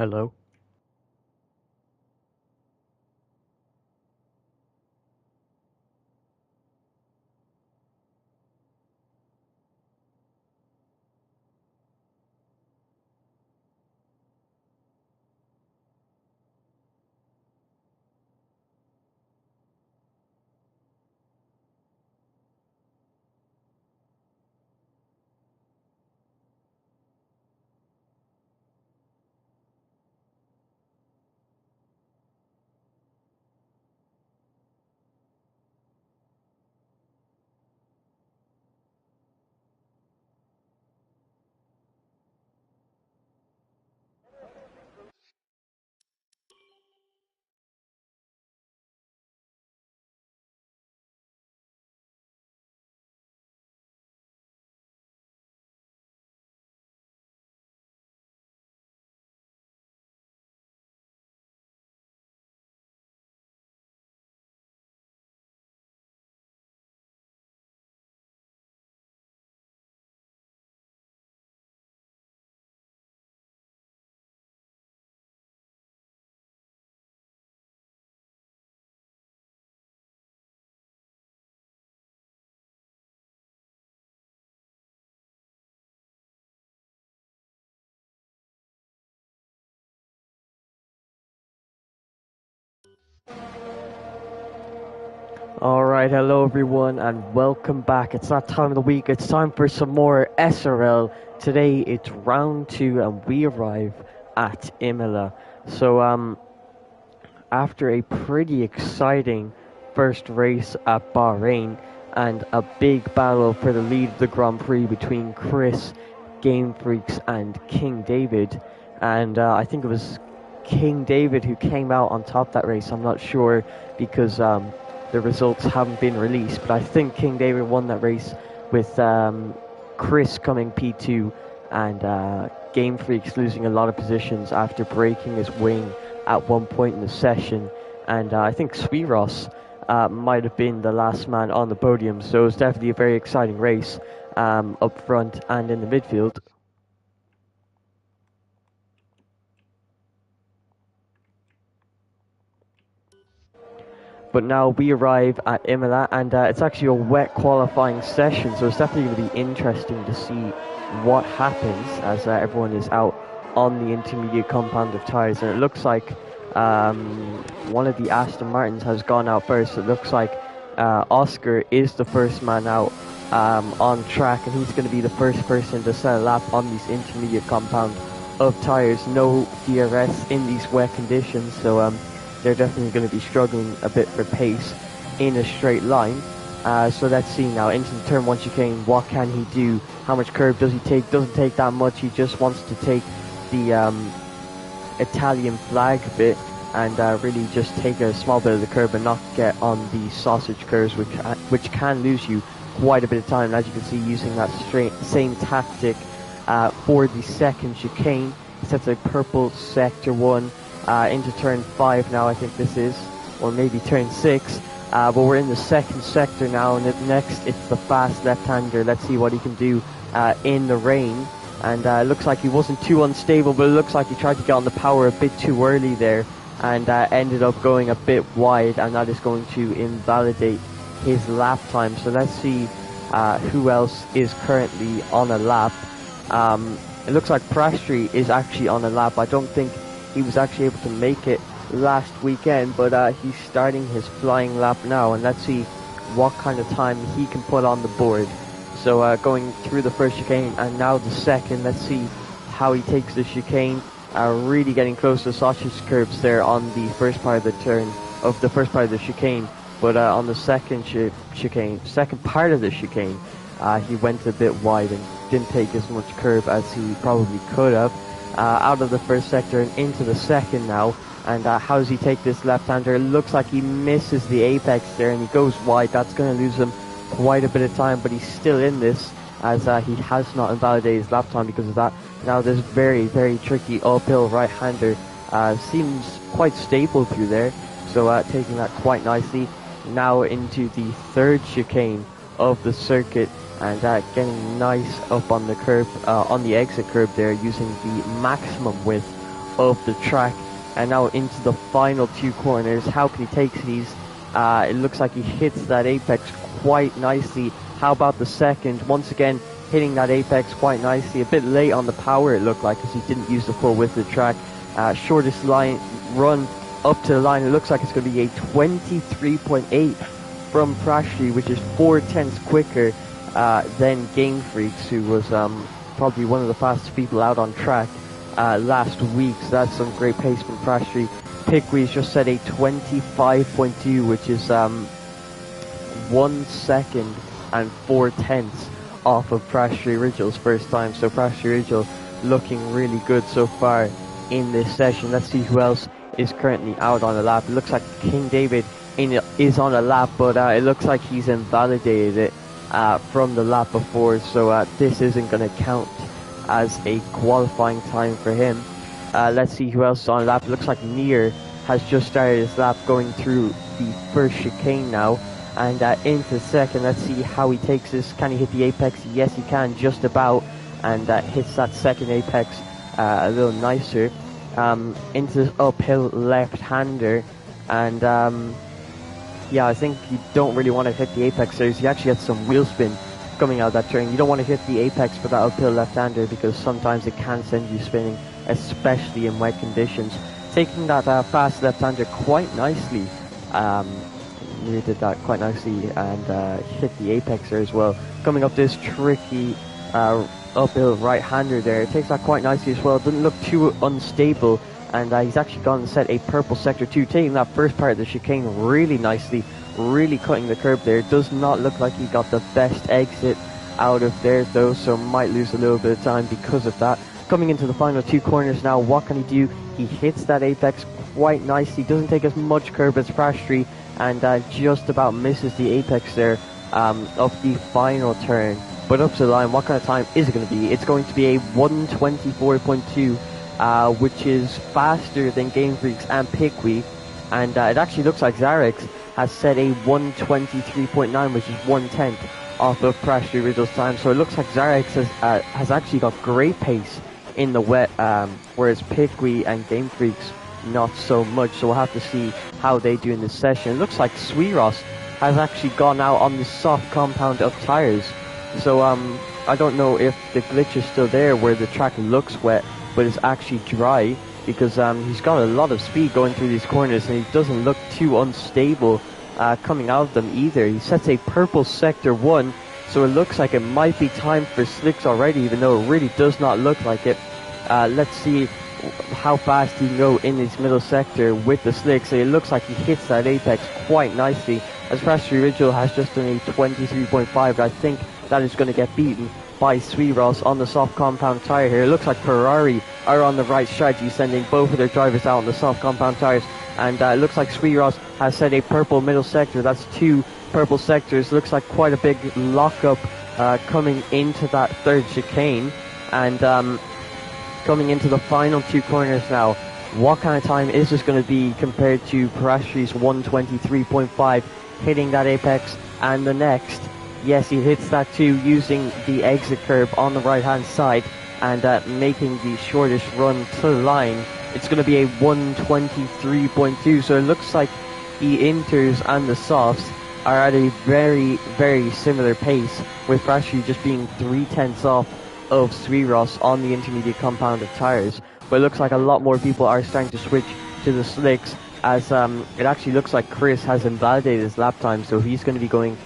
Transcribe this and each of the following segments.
Hello. All right, hello everyone, and welcome back. It's that time of the week. It's time for some more SRL. Today it's round two, and we arrive at Imola. So, after a pretty exciting first race at Bahrain and a big battle for the lead of the Grand Prix between Chris, Game Freaks, and King David, and I think it was King David who came out on top that race. I'm not sure because the results haven't been released, but I think King David won that race with Chris coming P2 and Game Freaks losing a lot of positions after breaking his wing at one point in the session. And I think Sweeros might have been the last man on the podium, so it was definitely a very exciting race up front and in the midfield. But now we arrive at Imola, and it's actually a wet qualifying session, so it's definitely going to be interesting to see what happens as everyone is out on the intermediate compound of tyres. And it looks like one of the Aston Martins has gone out first. It looks like Oscar is the first man out on track, and he's going to be the first person to set a lap on these intermediate compound of tyres. No DRS in these wet conditions, so they're definitely going to be struggling a bit for pace in a straight line. So let's see now, into the turn one chicane, what can he do? How much curb does he take? Doesn't take that much. He just wants to take the Italian flag bit and really just take a small bit of the curb and not get on the sausage curves, which can lose you quite a bit of time. As you can see, using that same tactic for the second chicane, sets a purple sector one. Into turn 5 now, I think this is, or maybe turn 6, but we're in the second sector now, and next it's the fast left-hander. Let's see what he can do in the rain, and it looks like he wasn't too unstable, but it looks like he tried to get on the power a bit too early there, and ended up going a bit wide, and that is going to invalidate his lap time. So let's see who else is currently on a lap. It looks like Prastri is actually on a lap. I don't think he was actually able to make it last weekend, but he's starting his flying lap now, and let's see what kind of time he can put on the board. So going through the first chicane and now the second, let's see how he takes the chicane. Really getting close to sausage curbs there on the first part of the turn, of the first part of the chicane, but on the second second part of the chicane, he went a bit wide and didn't take as much curb as he probably could have. Out of the first sector and into the second now, and how does he take this left-hander? It looks like he misses the apex there and he goes wide. That's going to lose him quite a bit of time, but he's still in this as he has not invalidated his lap time because of that. Now this very, very tricky uphill right-hander seems quite stable through there, so taking that quite nicely. Now into the third chicane of the circuit, and getting nice up on the curb, on the exit curb there, using the maximum width of the track. And now into the final two corners. How can he take these? It looks like he hits that apex quite nicely. How about the second? Once again, hitting that apex quite nicely. A bit late on the power, it looked like, because he didn't use the full width of the track. Shortest line run up to the line. It looks like it's going to be a 23.8 from Prashri, which is 4/10 quicker than Game Freaks, who was probably one of the fastest people out on track last week. So that's some great pace from Prashri. Pickwee's just set a 25.2, which is 1 second and 4/10 off of Prashri Ridgel's first time. So Prashri Ridgel looking really good so far in this session. Let's see who else is currently out on a lap. It looks like King David is on a lap, but it looks like he's invalidated it from the lap before, so this isn't going to count as a qualifying time for him. Let's see who else is on a lap. It looks like Near has just started his lap going through the first chicane now, and into second. Let's see how he takes this. Can he hit the apex? Yes, he can, just about, and hits that second apex a little nicer. Into this uphill left-hander, and yeah, I think you don't really want to hit the apex there. You actually had some wheel spin coming out of that turn. You don't want to hit the apex for that uphill left-hander, because sometimes it can send you spinning, especially in wet conditions. Taking that fast left-hander quite nicely. Near did that quite nicely and hit the apex there as well. Coming up this tricky uphill right-hander there. It takes that quite nicely as well. Doesn't look too unstable, and he's actually gone and set a purple sector 2, taking that first part of the chicane really nicely, really cutting the curb there. It does not look like he got the best exit out of there though, so might lose a little bit of time because of that. Coming into the final two corners now, what can he do? He hits that apex quite nicely, doesn't take as much curb as Prashri, and just about misses the apex there of the final turn. But up to the line, what kind of time is it going to be? It's going to be a 1:24.2, which is faster than Game Freaks and Pickwee, and it actually looks like Zarex has set a 1:23.9, which is 1/10 off of Prashri Ridgel's time. So it looks like Zarex has actually got great pace in the wet, whereas Pickwee and Game Freaks not so much. So we'll have to see how they do in this session. It looks like Sweeros has actually gone out on the soft compound of tires. So I don't know if the glitch is still there where the track looks wet but it's actually dry, because he's got a lot of speed going through these corners, and he doesn't look too unstable coming out of them either. He sets a purple sector 1, so it looks like it might be time for slicks already, even though it really does not look like it. Let's see how fast he can go in this middle sector with the slicks. So it looks like he hits that apex quite nicely, as Prashri Ridgel has just done a 23.5, but I think that is going to get beaten by Sweeros on the soft compound tire here. It looks like Ferrari are on the right strategy, sending both of their drivers out on the soft compound tires, and it looks like Sweeros has set a purple middle sector. That's 2 purple sectors. Looks like quite a big lockup coming into that third chicane, and coming into the final two corners now. What kind of time is this going to be compared to Prashri's 1:23.5, hitting that apex and the next? Yes, he hits that too, using the exit curb on the right hand side and making the shortest run to the line. It's going to be a 1:23.2, so it looks like the inters and the softs are at a very, very similar pace, with Prashri just being 3/10 off of Sweeros on the intermediate compound of tires. But it looks like a lot more people are starting to switch to the slicks, as it actually looks like Chris has invalidated his lap time, so he's going to be going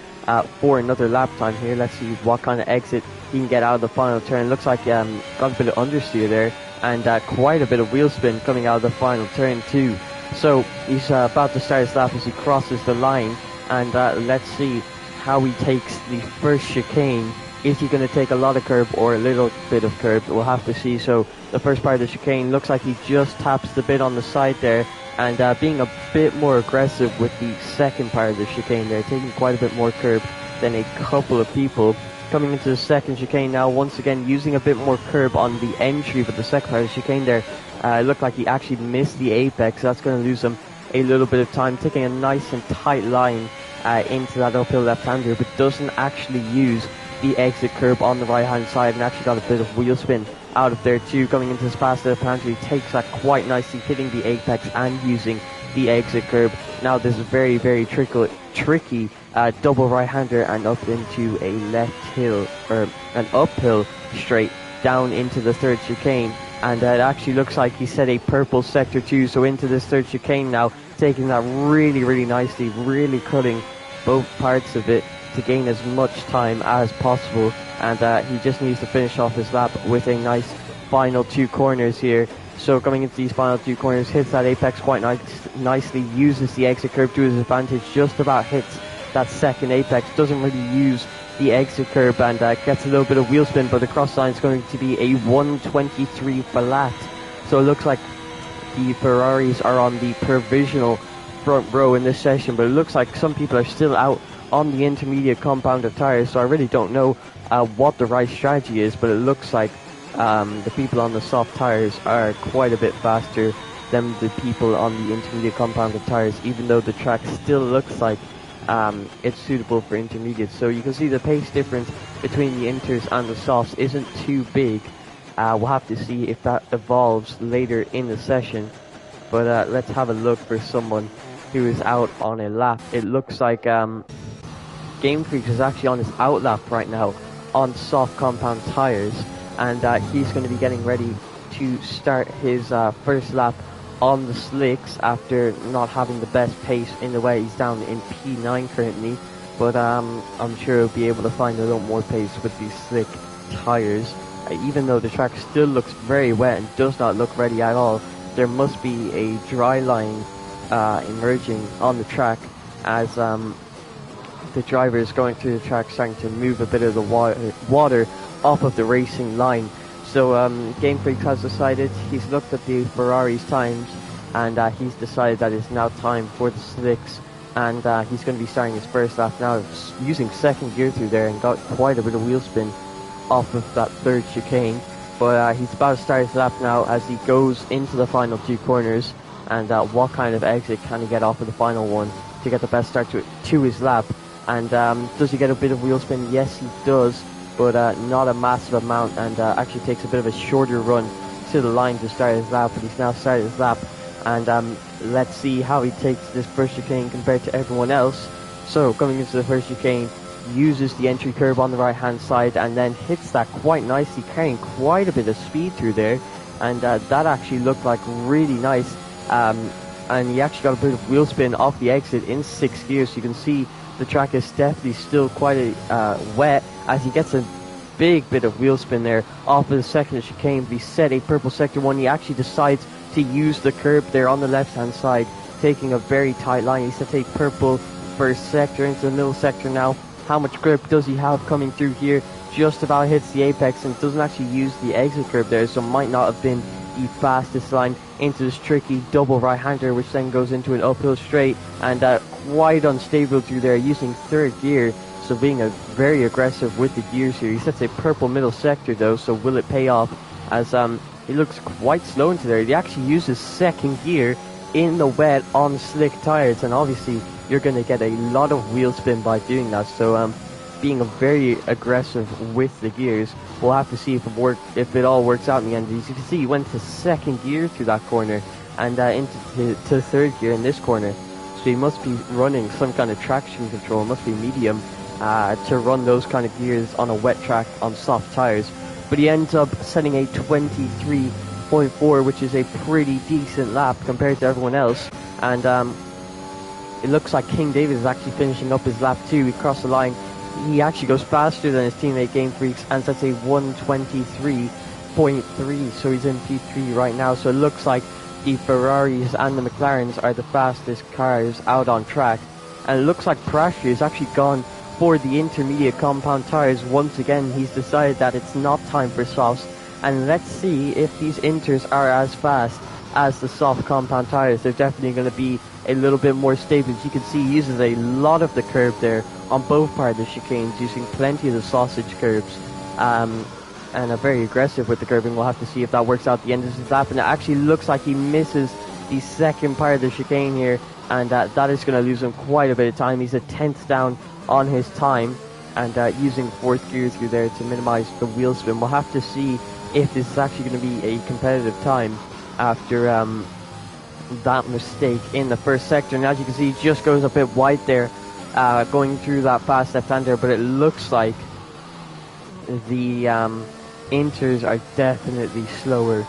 for another lap time here. Let's see what kind of exit he can get out of the final turn. Looks like got a bit of understeer there, and quite a bit of wheel spin coming out of the final turn too. So he's about to start his lap as he crosses the line, and let's see how he takes the first chicane. Is he going to take a lot of curb or a little bit of curb? We'll have to see. So the first part of the chicane looks like he just taps the bit on the side there, and being a bit more aggressive with the second part of the chicane there, taking quite a bit more curb than a couple of people. Coming into the second chicane now, once again using a bit more curb on the entry, but the second part of the chicane there, it looked like he actually missed the apex. That's going to lose him a little bit of time, taking a nice and tight line into that uphill left-hander, but doesn't actually use the exit curb on the right hand side and actually got a bit of wheel spin out of there too. Coming into this pass to the planter, he takes that quite nicely, hitting the apex and using the exit curb. Now there's a very, very tricky double right-hander and up into a left hill, or an uphill straight down into the third chicane. And it actually looks like he set a purple sector 2, so into this third chicane now, taking that really, really nicely, really cutting both parts of it to gain as much time as possible. And he just needs to finish off his lap with a nice final 2 corners here. So coming into these final 2 corners, hits that apex quite nicely, uses the exit curb to his advantage, just about hits that second apex, doesn't really use the exit curb, and gets a little bit of wheel spin, but the cross line is going to be a 123 flat. So it looks like the Ferraris are on the provisional front row in this session, but it looks like some people are still out on the intermediate compound of tires, so I really don't know what the right strategy is, but it looks like the people on the soft tires are quite a bit faster than the people on the intermediate compound of tires, even though the track still looks like it's suitable for intermediate. So you can see the pace difference between the inters and the softs isn't too big. We'll have to see if that evolves later in the session, but let's have a look for someone who is out on a lap. It looks like Game Freak is actually on his out lap right now on soft compound tires, and he's going to be getting ready to start his first lap on the slicks after not having the best pace in the way. He's down in P9 currently, but I'm sure he'll be able to find a little more pace with these slick tires. Even though the track still looks very wet and does not look ready at all, there must be a dry line emerging on the track as the driver is going through the track, starting to move a bit of the water off of the racing line. So Game Freak has decided, he's looked at the Ferrari's times, and he's decided that it's now time for the slicks, and he's going to be starting his first lap now, using second gear through there, and got quite a bit of wheel spin off of that third chicane. But he's about to start his lap now as he goes into the final 2 corners, and what kind of exit can he get off of the final one to get the best start to his lap. And does he get a bit of wheel spin? Yes, he does, but not a massive amount, and actually takes a bit of a shorter run to the line to start his lap. But he's now started his lap, and let's see how he takes this first chicane compared to everyone else. So coming into the first chicane, uses the entry curb on the right hand side and then hits that quite nicely, carrying quite a bit of speed through there, and that actually looked like really nice, and he actually got a bit of wheel spin off the exit in 6th gear. So you can see the track is definitely still quite wet as he gets a big bit of wheel spin there off of the second chicane. But he set a purple sector 1. He actually decides to use the curb there on the left hand side, taking a very tight line. He sets a purple first sector into the middle sector now. How much grip does he have coming through here? Just about hits the apex and doesn't actually use the exit curb there, so might not have been the fastest line into this tricky double right-hander, which then goes into an uphill straight, and quite unstable through there, using third gear, so being very aggressive with the gears here. He sets a purple middle sector though, so will it pay off, as he looks quite slow into there. He actually uses second gear in the wet on slick tires, and obviously you're going to get a lot of wheel spin by doing that, so being very aggressive with the gears. We'll have to see if it all works out in the end. As you can see, he went to second gear through that corner and into third gear in this corner, so he must be running some kind of traction control, must be medium to run those kind of gears on a wet track on soft tires. But he ends up setting a 23.4, which is a pretty decent lap compared to everyone else, and it looks like King David is actually finishing up his lap too. He crossed the line. He actually goes faster than his teammate Game Freaks and sets a 123.3, so he's in P3 right now. So it looks like the Ferraris and the McLarens are the fastest cars out on track, and it looks like Prashri has actually gone for the intermediate compound tires once again. He's decided that it's not time for softs, and let's see if these inters are as fast as the soft compound tires. They're definitely going to be a little bit more stable. As you can see, he uses a lot of the curb there on both parts of the chicanes, using plenty of the sausage curbs, and are very aggressive with the curbing. We'll have to see if that works out at the end of his lap, and it actually looks like he misses the second part of the chicane here, and that is going to lose him quite a bit of time. He's a 10th down on his time, and using fourth gear through there to minimize the wheel spin. We'll have to see if this is actually going to be a competitive time after that mistake in the first sector. And as you can see, he just goes a bit wide there, going through that fast left-hander, but it looks like the Inters are definitely slower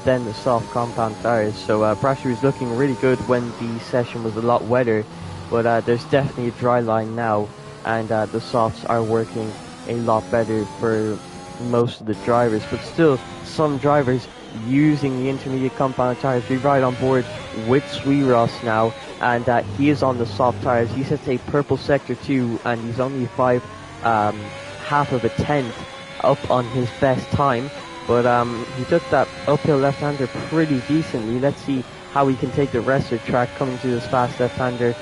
than the soft compound tires. So Prasher was looking really good when the session was a lot wetter, but there's definitely a dry line now, and the softs are working a lot better for most of the drivers. But still, some drivers using the intermediate compound tires. We ride on board with Sweeross now, and he is on the soft tires. He sets a purple sector 2, and he's only half of a tenth up on his best time, but he took that uphill left-hander pretty decently. Let's see how he can take the rest of the track coming through this fast left-hander,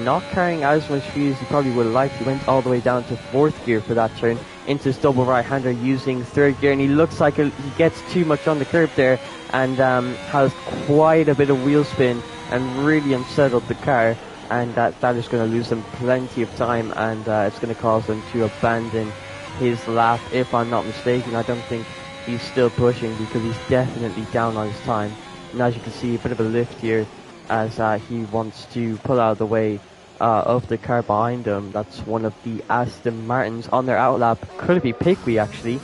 not carrying as much speed as he probably would have liked. He went all the way down to fourth gear for that turn into his double right-hander using third gear, and he looks like he gets too much on the curb there and has quite a bit of wheel spin and really unsettled the car, and that is going to lose him plenty of time, and it's going to cause him to abandon his lap, if I'm not mistaken. I don't think he's still pushing because he's definitely down on his time. And as you can see, a bit of a lift here as he wants to pull out of the way of the car behind him. That's one of the Aston Martins on their outlap. Could it be Piqui actually?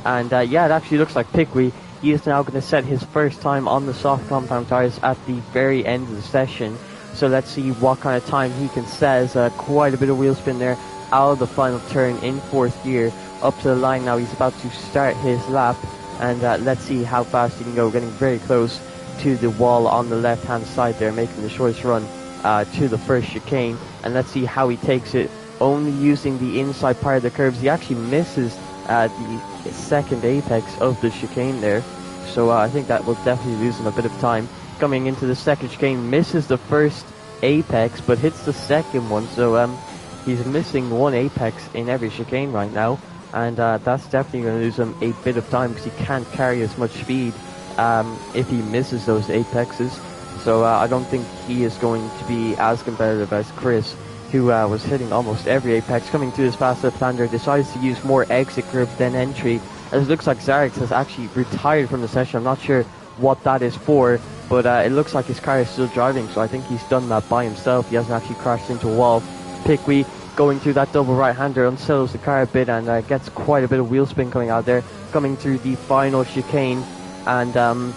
And yeah, it actually looks like Piqui. He is now going to set his first time on the soft compound tires at the very end of the session. So let's see what kind of time he can set. As quite a bit of wheel spin there out of the final turn in fourth gear up to the line. Now he's about to start his lap, and let's see how fast he can go, getting very close to the wall on the left hand side there, making the shortest run to the first chicane. And let's see how he takes it, only using the inside part of the curves. He actually misses the second apex of the chicane there, so I think that will definitely lose him a bit of time. Coming into the second chicane, misses the first apex but hits the second one, so he's missing one apex in every chicane right now, and that's definitely going to lose him a bit of time because he can't carry as much speed if he misses those apexes. So I don't think he is going to be as competitive as Chris, who was hitting almost every apex. Coming through this fast left-hander, decides to use more exit curve than entry, as it looks like Zarek has actually retired from the session. I'm not sure what that is for, but it looks like his car is still driving, so I think he's done that by himself. He hasn't actually crashed into a wall. Piqui going through that double right-hander unsettles the car a bit, and gets quite a bit of wheel spin coming out there, coming through the final chicane, and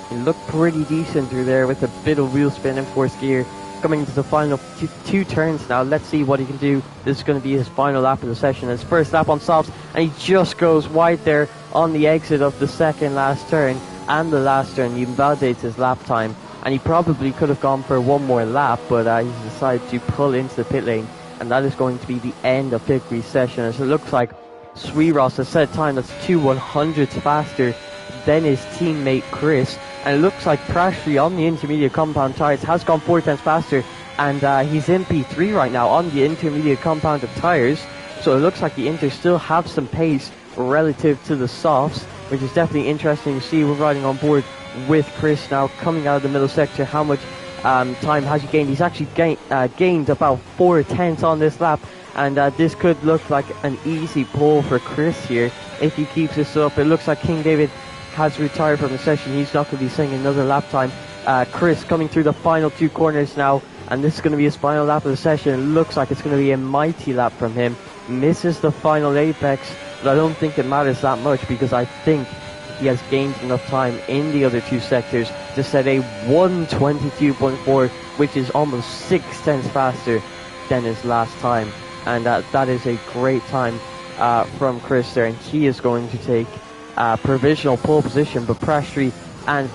he looked pretty decent through there with a bit of wheel spin in fourth gear. Coming to the final two turns now, let's see what he can do. This is going to be his final lap of the session, his first lap on softs, and he just goes wide there on the exit of the second last turn and the last turn. He invalidates his lap time, and he probably could have gone for one more lap, but he decided to pull into the pit lane, and that is going to be the end of Piqui's session, as it looks like Sweeross has set a time that's 2/100ths faster than his teammate Chris, and it looks like Prashri on the intermediate compound tires has gone 4/10ths faster, and he's in P3 right now on the intermediate compound of tires, so it looks like the Inters still have some pace relative to the softs, which is definitely interesting to see. We're riding on board with Chris now, coming out of the middle sector. How much time has he gained? He's actually gained about 4/10ths on this lap, and this could look like an easy pull for Chris here if he keeps this up. It looks like King David has retired from the session. He's not going to be seeing another lap time. Chris coming through the final two corners now, and this is going to be his final lap of the session. It looks like it's going to be a mighty lap from him. Misses the final apex, but I don't think it matters that much because I think he has gained enough time in the other two sectors to set a 1:22.4, which is almost 6/10ths faster than his last time, and that is a great time from Chris there, and he is going to take provisional pole position. But Prashri and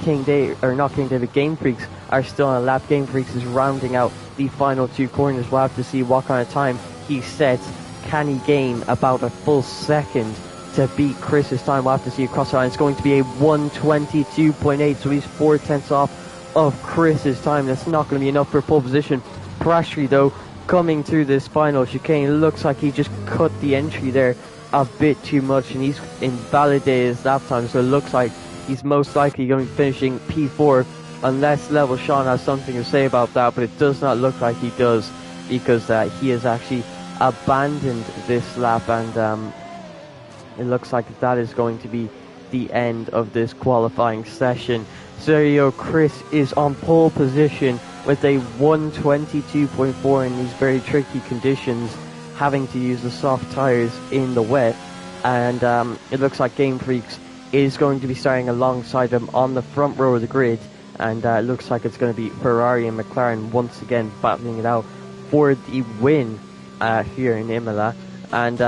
Game Freaks are still on a lap. Game Freaks is rounding out the final two corners. We'll have to see what kind of time he sets. Can he gain about a full second to beat Chris's time? We'll have to see across the line. It's going to be a 1:22.8, so he's 4/10ths off of Chris's time. That's not going to be enough for pole position. Prashri, though, coming through this final chicane, looks like he just cut the entry there a bit too much, and he's invalidated his lap time, so it looks like he's most likely going to be finishing P4, unless Level Sean has something to say about that, but it does not look like he does, because he has actually abandoned this lap, and it looks like that is going to be the end of this qualifying session. Sergio Chris is on pole position with a 122.4 in these very tricky conditions, having to use the soft tyres in the wet. And it looks like Game Freaks is going to be starting alongside him on the front row of the grid. And it looks like it's going to be Ferrari and McLaren once again battling it out for the win here in Imola. And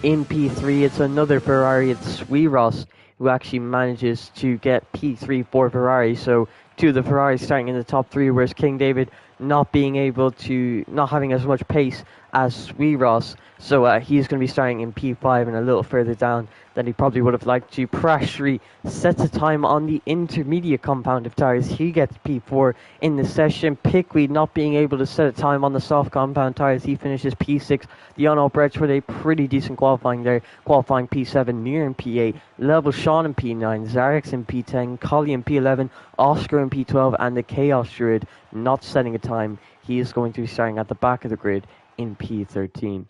in P3, it's another Ferrari. It's Swiros who actually manages to get P3 for Ferrari. So two of the Ferraris starting in the top three, whereas King David not having as much pace as Swiros. So he's going to be starting in P5 and a little further down than he probably would have liked to. Prashri sets a time on the intermediate compound of tyres. He gets P4 in the session. Pickweed not being able to set a time on the soft compound tyres. He finishes P6. Jan Albrecht with a pretty decent qualifying there. Qualifying P7, Near in P8. Level Sean in P9. Zarex in P10. Collie in P11. Oscar in P12. And the Chaos Druid not setting a time. He is going to be starting at the back of the grid in P13.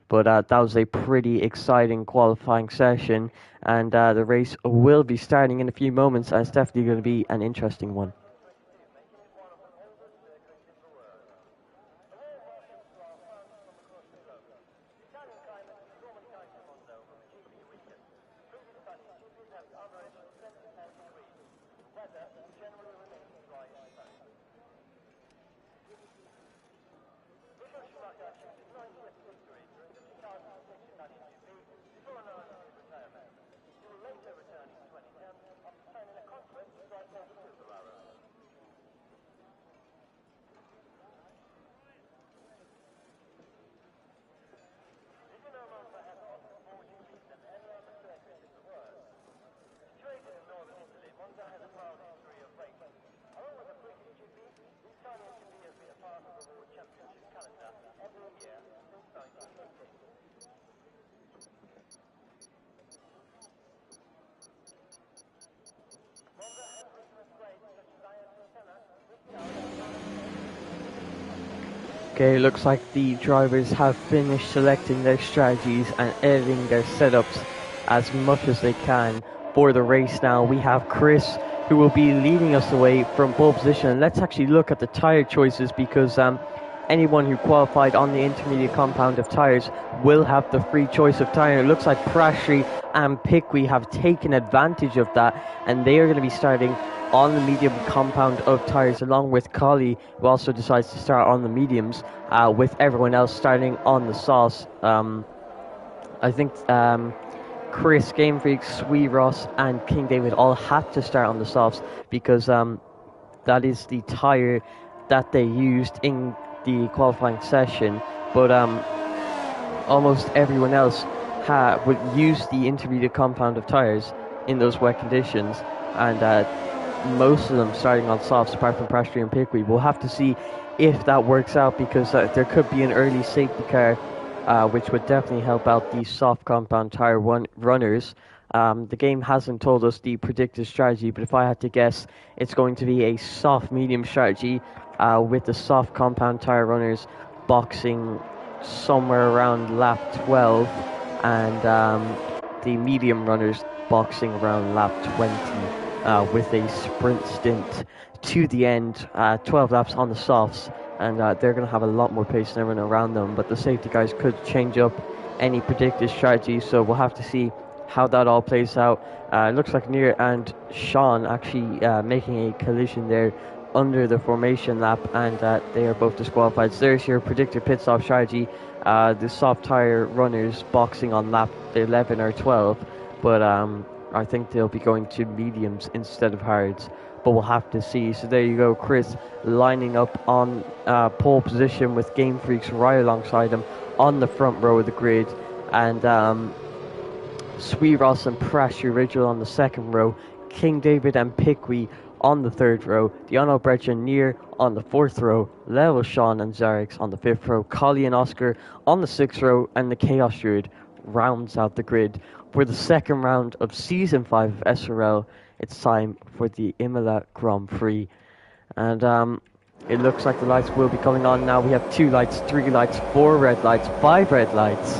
But that was a pretty exciting qualifying session, and the race will be starting in a few moments, and it's definitely going to be an interesting one. Okay, looks like the drivers have finished selecting their strategies and editing their setups as much as they can for the race now. We have Chris, who will be leading us away from pole position. Let's actually look at the tyre choices, because anyone who qualified on the intermediate compound of tyres will have the free choice of tyre. It looks like Prashri and Pickwe have taken advantage of that, and they are going to be starting on the medium compound of tyres, along with Collie, who also decides to start on the mediums, with everyone else starting on the sauce. I think Chris, Game Freak, Swiros, and King David all had to start on the softs, because that is the tyre that they used in the qualifying session. But almost everyone else would use the intermediate compound of tyres in those wet conditions, and most of them starting on softs, apart from Prashri and Pickwe. We'll have to see if that works out, because there could be an early safety car, which would definitely help out the soft compound tyre runners. The game hasn't told us the predicted strategy, but if I had to guess, it's going to be a soft medium strategy, with the soft compound tyre runners boxing somewhere around lap 12, and the medium runners boxing around lap 20, with a sprint stint to the end, 12 laps on the softs, and they're going to have a lot more pace than everyone around them. But the safety guys could change up any predicted strategy, so we'll have to see how that all plays out. It looks like Near and Sean actually making a collision there under the formation lap, and they are both disqualified. So there's your predicted pit stop strategy. The soft tyre runners boxing on lap 11 or 12, but I think they'll be going to mediums instead of hards, but we'll have to see. So there you go, Chris lining up on pole position with Game Freaks right alongside him on the front row of the grid, and Swiros and Prash original on the second row, King David and Pickwe on the third row, Diano Brecha Near on the fourth row, Level Sean and Zarex on the fifth row, Collie and Oscar on the sixth row, and the Chaos Druid rounds out the grid. For the second round of Season 5 of SRL, it's time for the Imola Grand Prix. And It looks like the lights will be coming on now. We have 2 lights, 3 lights, 4 red lights, 5 red lights.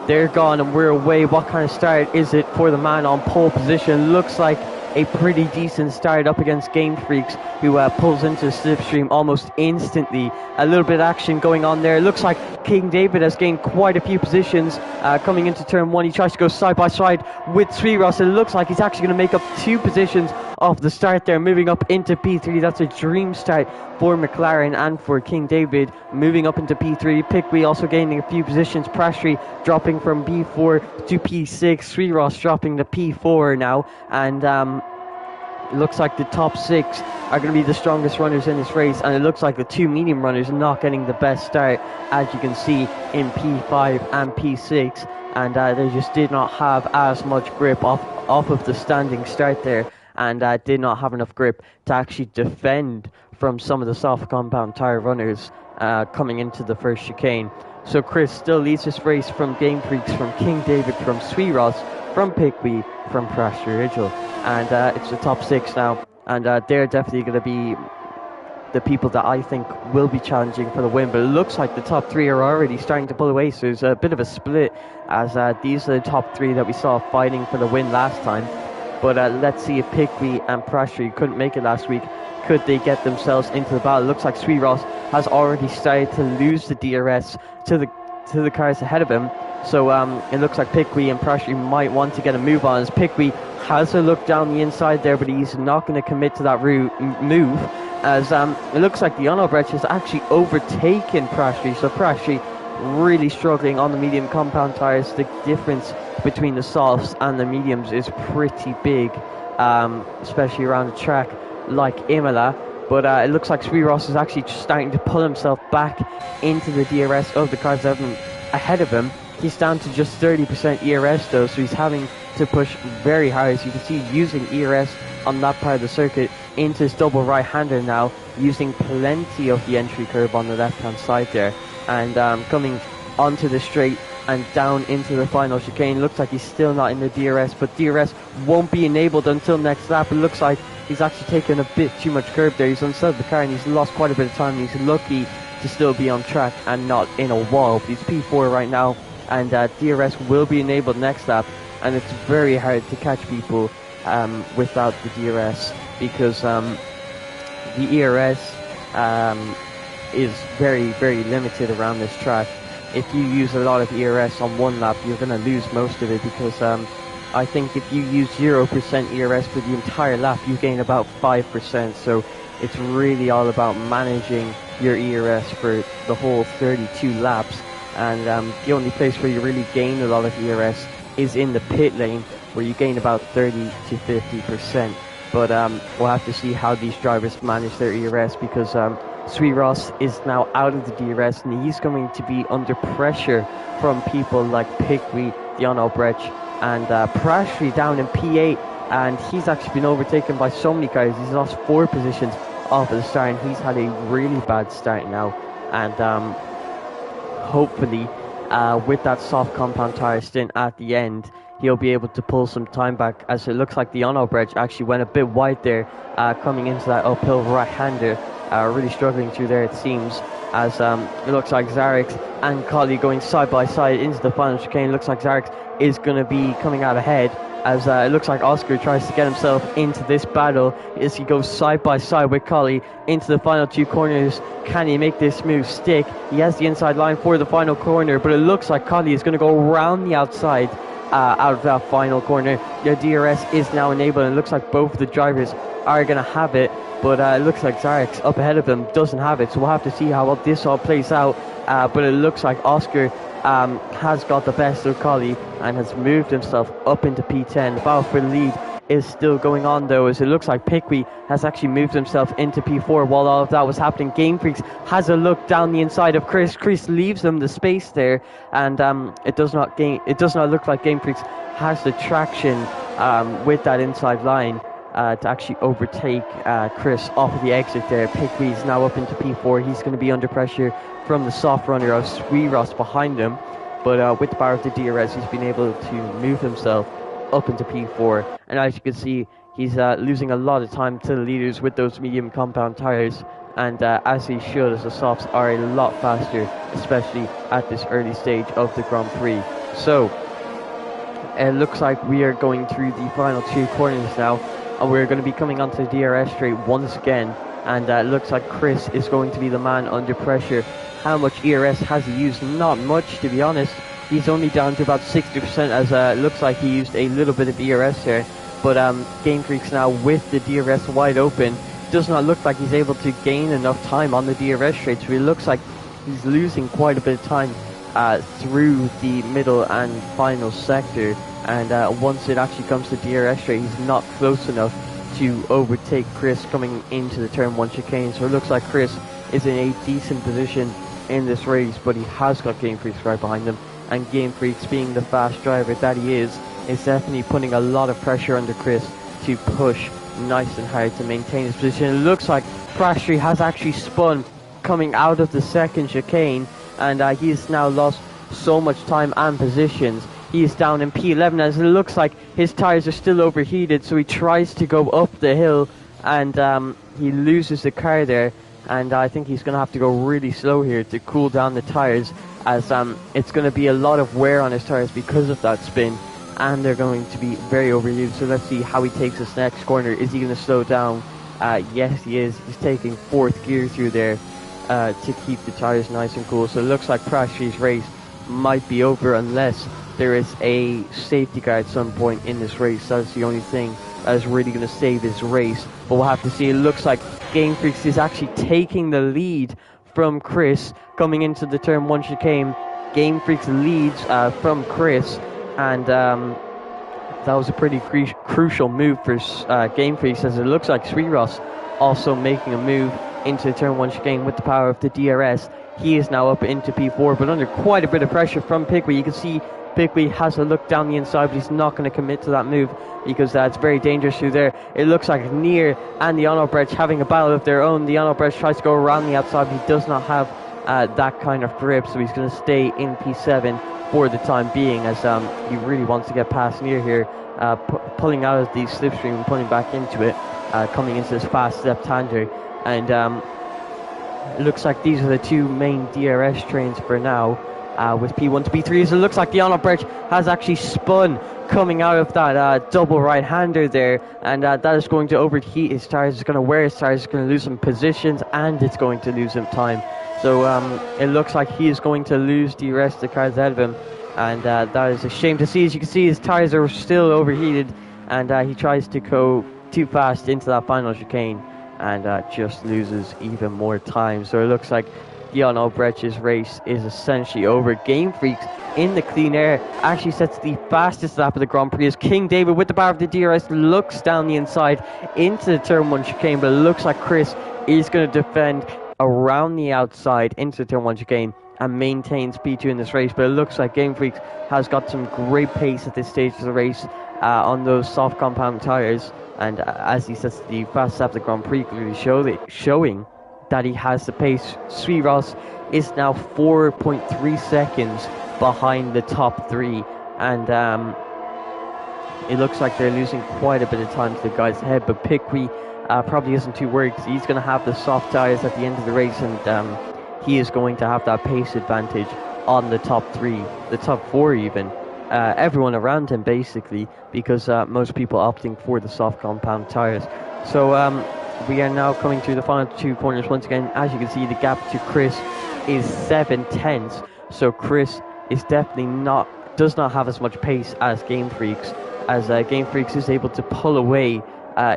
They're gone and we're away. What kind of start is it for the man on pole position? Looks like a pretty decent start up against Game Freaks, who pulls into the slipstream almost instantly. A little bit of action going on there. Looks like King David has gained quite a few positions coming into turn 1. He tries to go side by side with Sweetross. It looks like he's actually going to make up 2 positions off the start there, moving up into P3. That's a dream start for McLaren and for King David, moving up into P3. Pickwe also gaining a few positions. Prashri dropping from P4 to P6. Sweetross dropping to P4 now, and it looks like the top 6 are going to be the strongest runners in this race, and it looks like the 2 medium runners are not getting the best start, as you can see in P5 and P6, and they just did not have as much grip off of the standing start there, and did not have enough grip to actually defend from some of the soft compound tyre runners coming into the first chicane. So Chris still leads this race from Game Freaks, from King David, from Sweetross, from Pickwe, from Prashri Ridgel, and it's the top 6 now, and they're definitely going to be the people that I think will be challenging for the win. But it looks like the top 3 are already starting to pull away, so there's a bit of a split, as these are the top 3 that we saw fighting for the win last time. But let's see if Pickwe and Prashri couldn't make it last week. Could they get themselves into the battle? It looks like Sweetross has already started to lose the DRS to the cars ahead of him. So it looks like Pickwe and Prashri might want to get a move on, as Pickwe has a look down the inside there, but he's not going to commit to that move, as it looks like the Onobrecht has actually overtaken Prashri. So Prashri really struggling on the medium compound tyres. The difference between the softs and the mediums is pretty big, especially around a track like Imola. But it looks like Sweetross is actually starting to pull himself back into the DRS of the cars ahead of him. He's down to just 30% ERS though, so he's having to push very hard. As you can see, using ERS on that part of the circuit into his double right-hander now, using plenty of the entry curve on the left-hand side there, and coming onto the straight and down into the final chicane. Looks like he's still not in the DRS, but DRS won't be enabled until next lap. It looks like he's actually taken a bit too much curb there. He's unsettled the car and he's lost quite a bit of time. He's lucky to still be on track and not in a wall. But he's P4 right now, and DRS will be enabled next lap, and it's very hard to catch people without the DRS, because the ERS is very, very limited around this track. If you use a lot of ERS on one lap, you're going to lose most of it, because I think if you use 0% ERS for the entire lap, you gain about 5%. So it's really all about managing your ERS for the whole 32 laps. And the only place where you really gain a lot of ERS is in the pit lane, where you gain about 30 to 50%. But we'll have to see how these drivers manage their ERS, because Sweetross is now out of the DRS, and he's going to be under pressure from people like Pickwe, Dion Obrecht, and Prashri down in P8, and he's actually been overtaken by so many cars. He's lost 4 positions off of the start, and he's had a really bad start now. And hopefully, with that soft compound tyre stint at the end, he'll be able to pull some time back, as it looks like the Onobrecht actually went a bit wide there, coming into that uphill right-hander. Really struggling through there, it seems, as it looks like Zarek and Colley going side by side into the final chicane. Looks like Zarek is going to be coming out ahead, as it looks like Oscar tries to get himself into this battle as he goes side by side with Colley into the final 2 corners. Can he make this move stick? He has the inside line for the final corner, but it looks like Colley is going to go around the outside out of that final corner. The DRS is now enabled, and it looks like both of the drivers are going to have it, but it looks like Zarek's up ahead of them doesn't have it, so we'll have to see how well this all plays out. But it looks like Oscar has got the best of Colley and has moved himself up into P10. The battle for the lead is still going on though, as it looks like Pickwe has actually moved himself into P4 while all of that was happening. Game Freaks has a look down the inside of Chris. Chris leaves him the space there, and it does not look like Game Freaks has the traction with that inside line to actually overtake Chris off of the exit there. Pickwe is now up into P4. He's going to be under pressure from the soft runner of Sweetross behind him, but with the power of the DRS, he's been able to move himself up into P4, and as you can see, he's losing a lot of time to the leaders with those medium compound tires, and as he should, as the softs are a lot faster, especially at this early stage of the Grand Prix. So it looks like we are going through the final 2 corners now, and we're going to be coming onto the DRS straight once again, and it looks like Chris is going to be the man under pressure. How much ERS has he used? Not much, to be honest. He's only down to about 60%, as it looks like he used a little bit of ERS here. But Game Freaks now with the DRS wide open, does not look like he's able to gain enough time on the DRS straight, so it looks like he's losing quite a bit of time through the middle and final sector, and once it actually comes to DRS straight, he's not close enough to overtake Chris coming into the turn 1 chicane. So it looks like Chris is in a decent position in this race, but he has got Game Freaks right behind him, and Game Freaks, being the fast driver that he is definitely putting a lot of pressure under Chris to push nice and hard to maintain his position. It looks like Prashri has actually spun coming out of the second chicane, and he has now lost so much time and positions. He is down in P11 as it looks like his tires are still overheated, so he tries to go up the hill, and he loses the car there, and I think he's going to have to go really slow here to cool down the tires, as it's going to be a lot of wear on his tires because of that spin, and they're going to be very overheated. So let's see how he takes this next corner. Is he going to slow down? Yes, he is. He's taking 4th gear through there to keep the tires nice and cool. So it looks like Prashri's race might be over unless there is a safety car at some point in this race. That's the only thing that is really going to save his race, but we'll have to see. It looks like Game Freaks is actually taking the lead from Chris coming into the turn 1 chicane. Game Freaks leads from Chris, and that was a pretty crucial move for Game Freaks, as it looks like Sweet Ross also making a move into the turn 1 chicane with the power of the DRS. He is now up into P4, but under quite a bit of pressure from Piqui. You can see Piqui has a look down the inside, but he's not going to commit to that move because it's very dangerous through there. It looks like Nier and the Onobrecht having a battle of their own. The Onobrecht tries to go around the outside, but he does not have that kind of grip, so he's going to stay in P7 for the time being, as he really wants to get past Nier here, pulling out of the slipstream and pulling back into it, coming into this fast left-hander. And it looks like these are the 2 main DRS trains for now, with P1 to P3. So it looks like the Onobrecht has actually spun coming out of that double right-hander there, and that is going to overheat his tires. It's going to wear his tires, it's going to lose some positions, and it's going to lose him time. So it looks like he is going to lose the rest of the cars ahead of him, and that is a shame to see. As you can see, his tires are still overheated, and he tries to go too fast into that final chicane, and just loses even more time. So it looks like Jan Albrecht's race is essentially over. Game Freaks in the clean air actually sets the fastest lap of the Grand Prix as King David, with the power of the DRS, looks down the inside into the turn 1 chicane, but it looks like Chris is going to defend around the outside into the turn 1 chicane and maintains P2 in this race. But it looks like Game Freaks has got some great pace at this stage of the race on those soft compound tires, and as he sets the fastest lap of the Grand Prix, clearly showing that he has the pace. Sweet Ross is now 4.3 seconds behind the top 3, and it looks like they're losing quite a bit of time to the guys ahead, but Piqui probably isn't too worried because he's going to have the soft tires at the end of the race, and he is going to have that pace advantage on the top 3, the top 4 even, everyone around him basically, because most people opting for the soft compound tires. So we are now coming to the final 2 corners once again. As you can see, the gap to Chris is 7 tenths, so Chris is definitely does not have as much pace as Game Freaks, as Game Freaks is able to pull away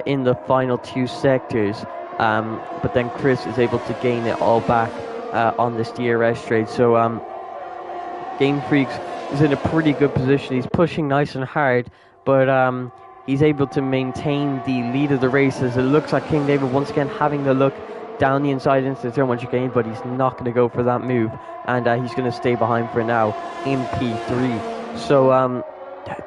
in the final 2 sectors, but then Chris is able to gain it all back on this DRS straight. So Game Freaks is in a pretty good position. He's pushing nice and hard, but he's able to maintain the lead of the race, as it looks like King David once again having the look down the inside into the turn 1 chicane, but he's not going to go for that move, and he's going to stay behind for now in P3. So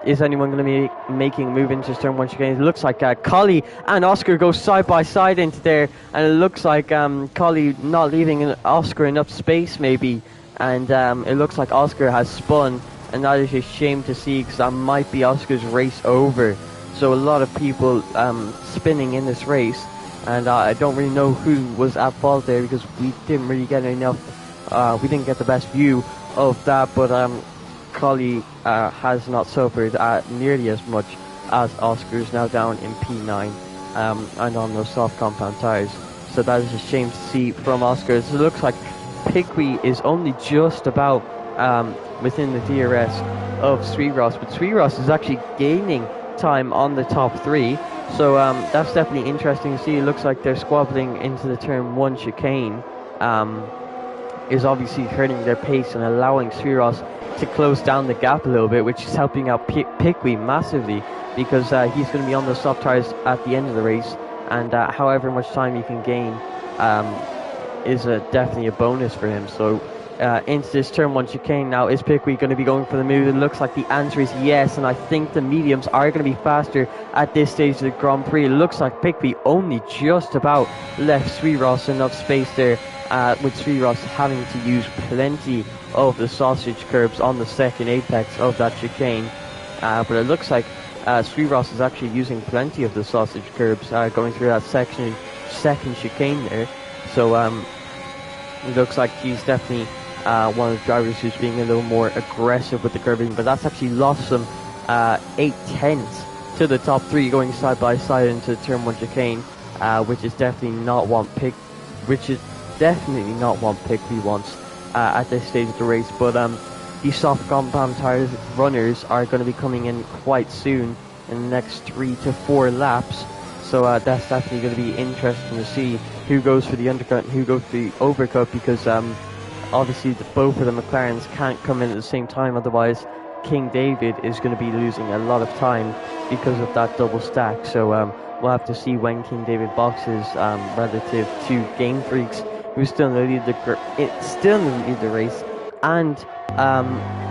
is anyone going to be making a move into his turn 1 chicane? It looks like Collie and Oscar go side by side into there, and it looks like Collie not leaving Oscar enough space maybe, and it looks like Oscar has spun, and that is a shame to see, because that might be Oscar's race over. So a lot of people spinning in this race, and I don't really know who was at fault there because we didn't really get enough. We didn't get the best view of that, but Collie has not suffered nearly as much as Oscar is now down in P9 and on those soft compound tires. So that is a shame to see from Oscar. So it looks like Piqui is only just about within the DRS of Sweetross, but Sweetross is actually gaining time on the top three. So that's definitely interesting to see. It looks like they're squabbling into the turn 1 chicane. Is obviously hurting their pace and allowing Sweetross to close down the gap a little bit, which is helping out Piqui massively because he's going to be on those soft tires at the end of the race, and however much time he can gain is definitely a bonus for him. So into this turn 1 chicane now, is Piqui going to be going for the move? It looks like the answer is yes, and I think the mediums are going to be faster at this stage of the Grand Prix. It looks like Piqui only just about left Sweetross enough space there, with Sweetross having to use plenty of the sausage curbs on the second apex of that chicane. But it looks like Sweetross is actually using plenty of the sausage curbs going through that second chicane there. So it looks like he's definitely one of the drivers who's being a little more aggressive with the curbing, but that's actually lost some 8/10 to the top three going side by side into turn 1 chicane, which is definitely not what Piqui wants at this stage of the race. But these soft compound tires runners are going to be coming in quite soon in the next 3 to 4 laps. So that's definitely going to be interesting to see who goes for the undercut and who goes for the overcut, because obviously both of the McLarens can't come in at the same time, otherwise King David is going to be losing a lot of time because of that double stack. So we'll have to see when King David boxes relative to Game Freaks, who's still in the lead of the race and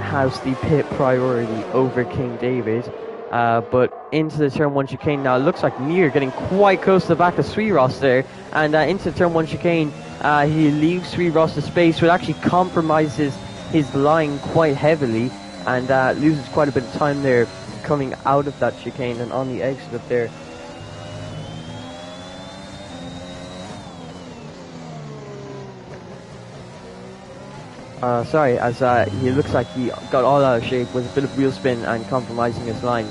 has the pit priority over King David. But into the turn 1 chicane now, it looks like Near getting quite close to the back of Sweetross there, and into the turn 1 chicane he leaves Sweetross the space, but actually compromises his line quite heavily and loses quite a bit of time there coming out of that chicane and on the exit of there. As he looks like he got all out of shape with a bit of wheel spin and compromising his line,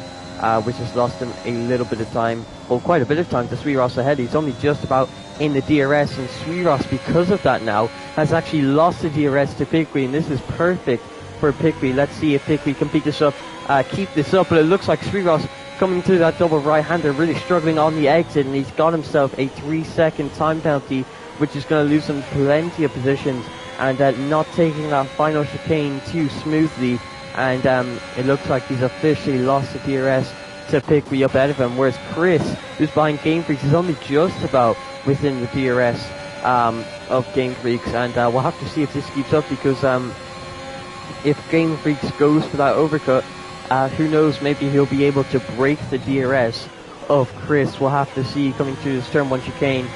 which has lost him a little bit of time, well, quite a bit of time to Sweetross ahead. He's only just about in the DRS, and Sweetross, because of that now, has actually lost the DRS to Piqui, and this is perfect for Piqui. Let's see if Piqui can keep this up, but it looks like Sweetross coming through that double right-hander, really struggling on the exit, and he's got himself a 3-second time penalty, which is going to lose him plenty of positions, and not taking that final chicane too smoothly, and it looks like he's officially lost the DRS to Piqui up ahead of him, whereas Chris, who's behind Game Freaks, is only just about within the DRS of Game Freaks, and we'll have to see if this keeps up, because if Game Freaks goes for that overcut, who knows, maybe he'll be able to break the DRS of Chris. We'll have to see coming through this turn 1 chicane,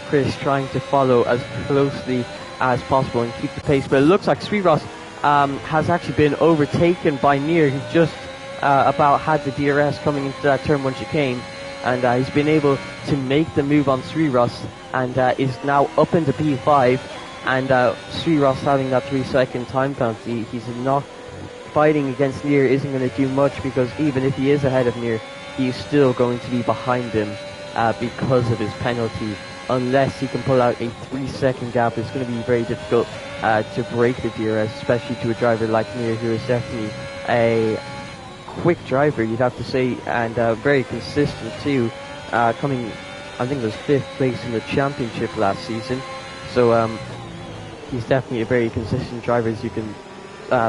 Chris trying to follow as closely as possible and keep the pace, but it looks like Sweetross has actually been overtaken by Near, who just about had the DRS coming into that turn 1 chicane, and he's been able to make the move on Sweetross and is now up into P5, and Sweetross having that 3-second time penalty. He's not fighting against Near, isn't going to do much, because even if he is ahead of Near, he's still going to be behind him because of his penalty. Unless he can pull out a 3-second gap, it's going to be very difficult to break the DRS, especially to a driver like Near, who is definitely a quick driver, you'd have to say, and very consistent too, coming, I think it was 5th place in the championship last season. So he's definitely a very consistent driver, as you can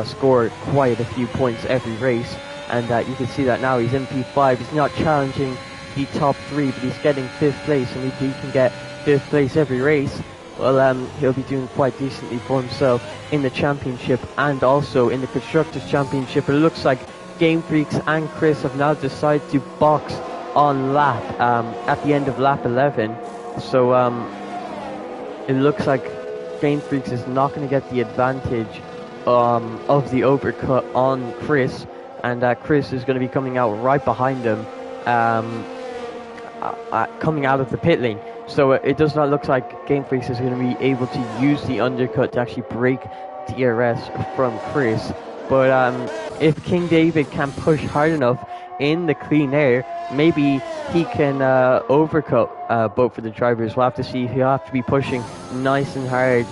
score quite a few points every race, and you can see that now he's in P5. He's not challenging the top 3, but he's getting 5th place, and if he can get 5th place every race, well, he'll be doing quite decently for himself in the championship and also in the Constructors' Championship. But it looks like Game Freaks and Chris have now decided to box on lap at the end of lap 11. So it looks like Game Freaks is not going to get the advantage of the overcut on Chris, and Chris is going to be coming out right behind him coming out of the pit lane. So it does not look like Game Freaks is going to be able to use the undercut to actually break DRS from Chris. But if King David can push hard enough in the clean air, maybe he can overcut both of the drivers. We'll have to see. He'll have to be pushing nice and hard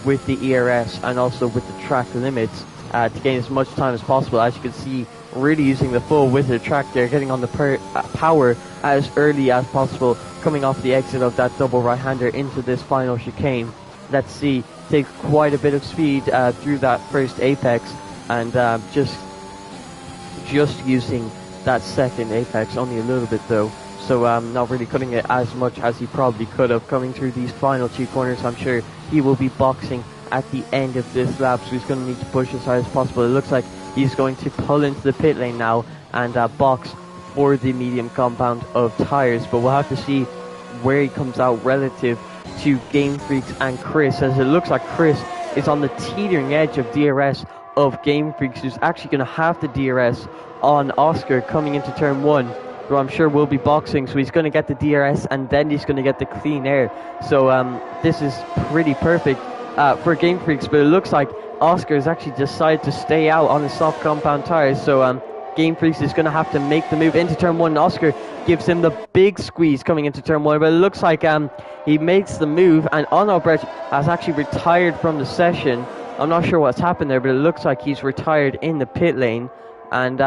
with the ERS and also with the track limits to gain as much time as possible. As you can see, really using the full width of the track there, getting on the power as early as possible, coming off the exit of that double right-hander into this final chicane. Let's see, takes quite a bit of speed through that first apex, and just using that second apex, only a little bit though. So not really cutting it as much as he probably could have. Coming through these final two corners, I'm sure he will be boxing at the end of this lap, so he's going to need to push as hard as possible. It looks like he's going to pull into the pit lane now and box for the medium compound of tyres, but we'll have to see where he comes out relative to Game Freaks and Chris, as it looks like Chris is on the teetering edge of DRS of Game Freaks, who's actually going to have the DRS on Oscar coming into turn 1, who I'm sure will be boxing, so he's going to get the DRS and then he's going to get the clean air. So this is pretty perfect for Game Freaks, but it looks like Oscar has actually decided to stay out on the soft compound tyres, so Game Freaks is going to have to make the move into turn 1. Oscar gives him the big squeeze coming into turn 1, but it looks like he makes the move, and Onobrecht has actually retired from the session. I'm not sure what's happened there, but it looks like he's retired in the pit lane, and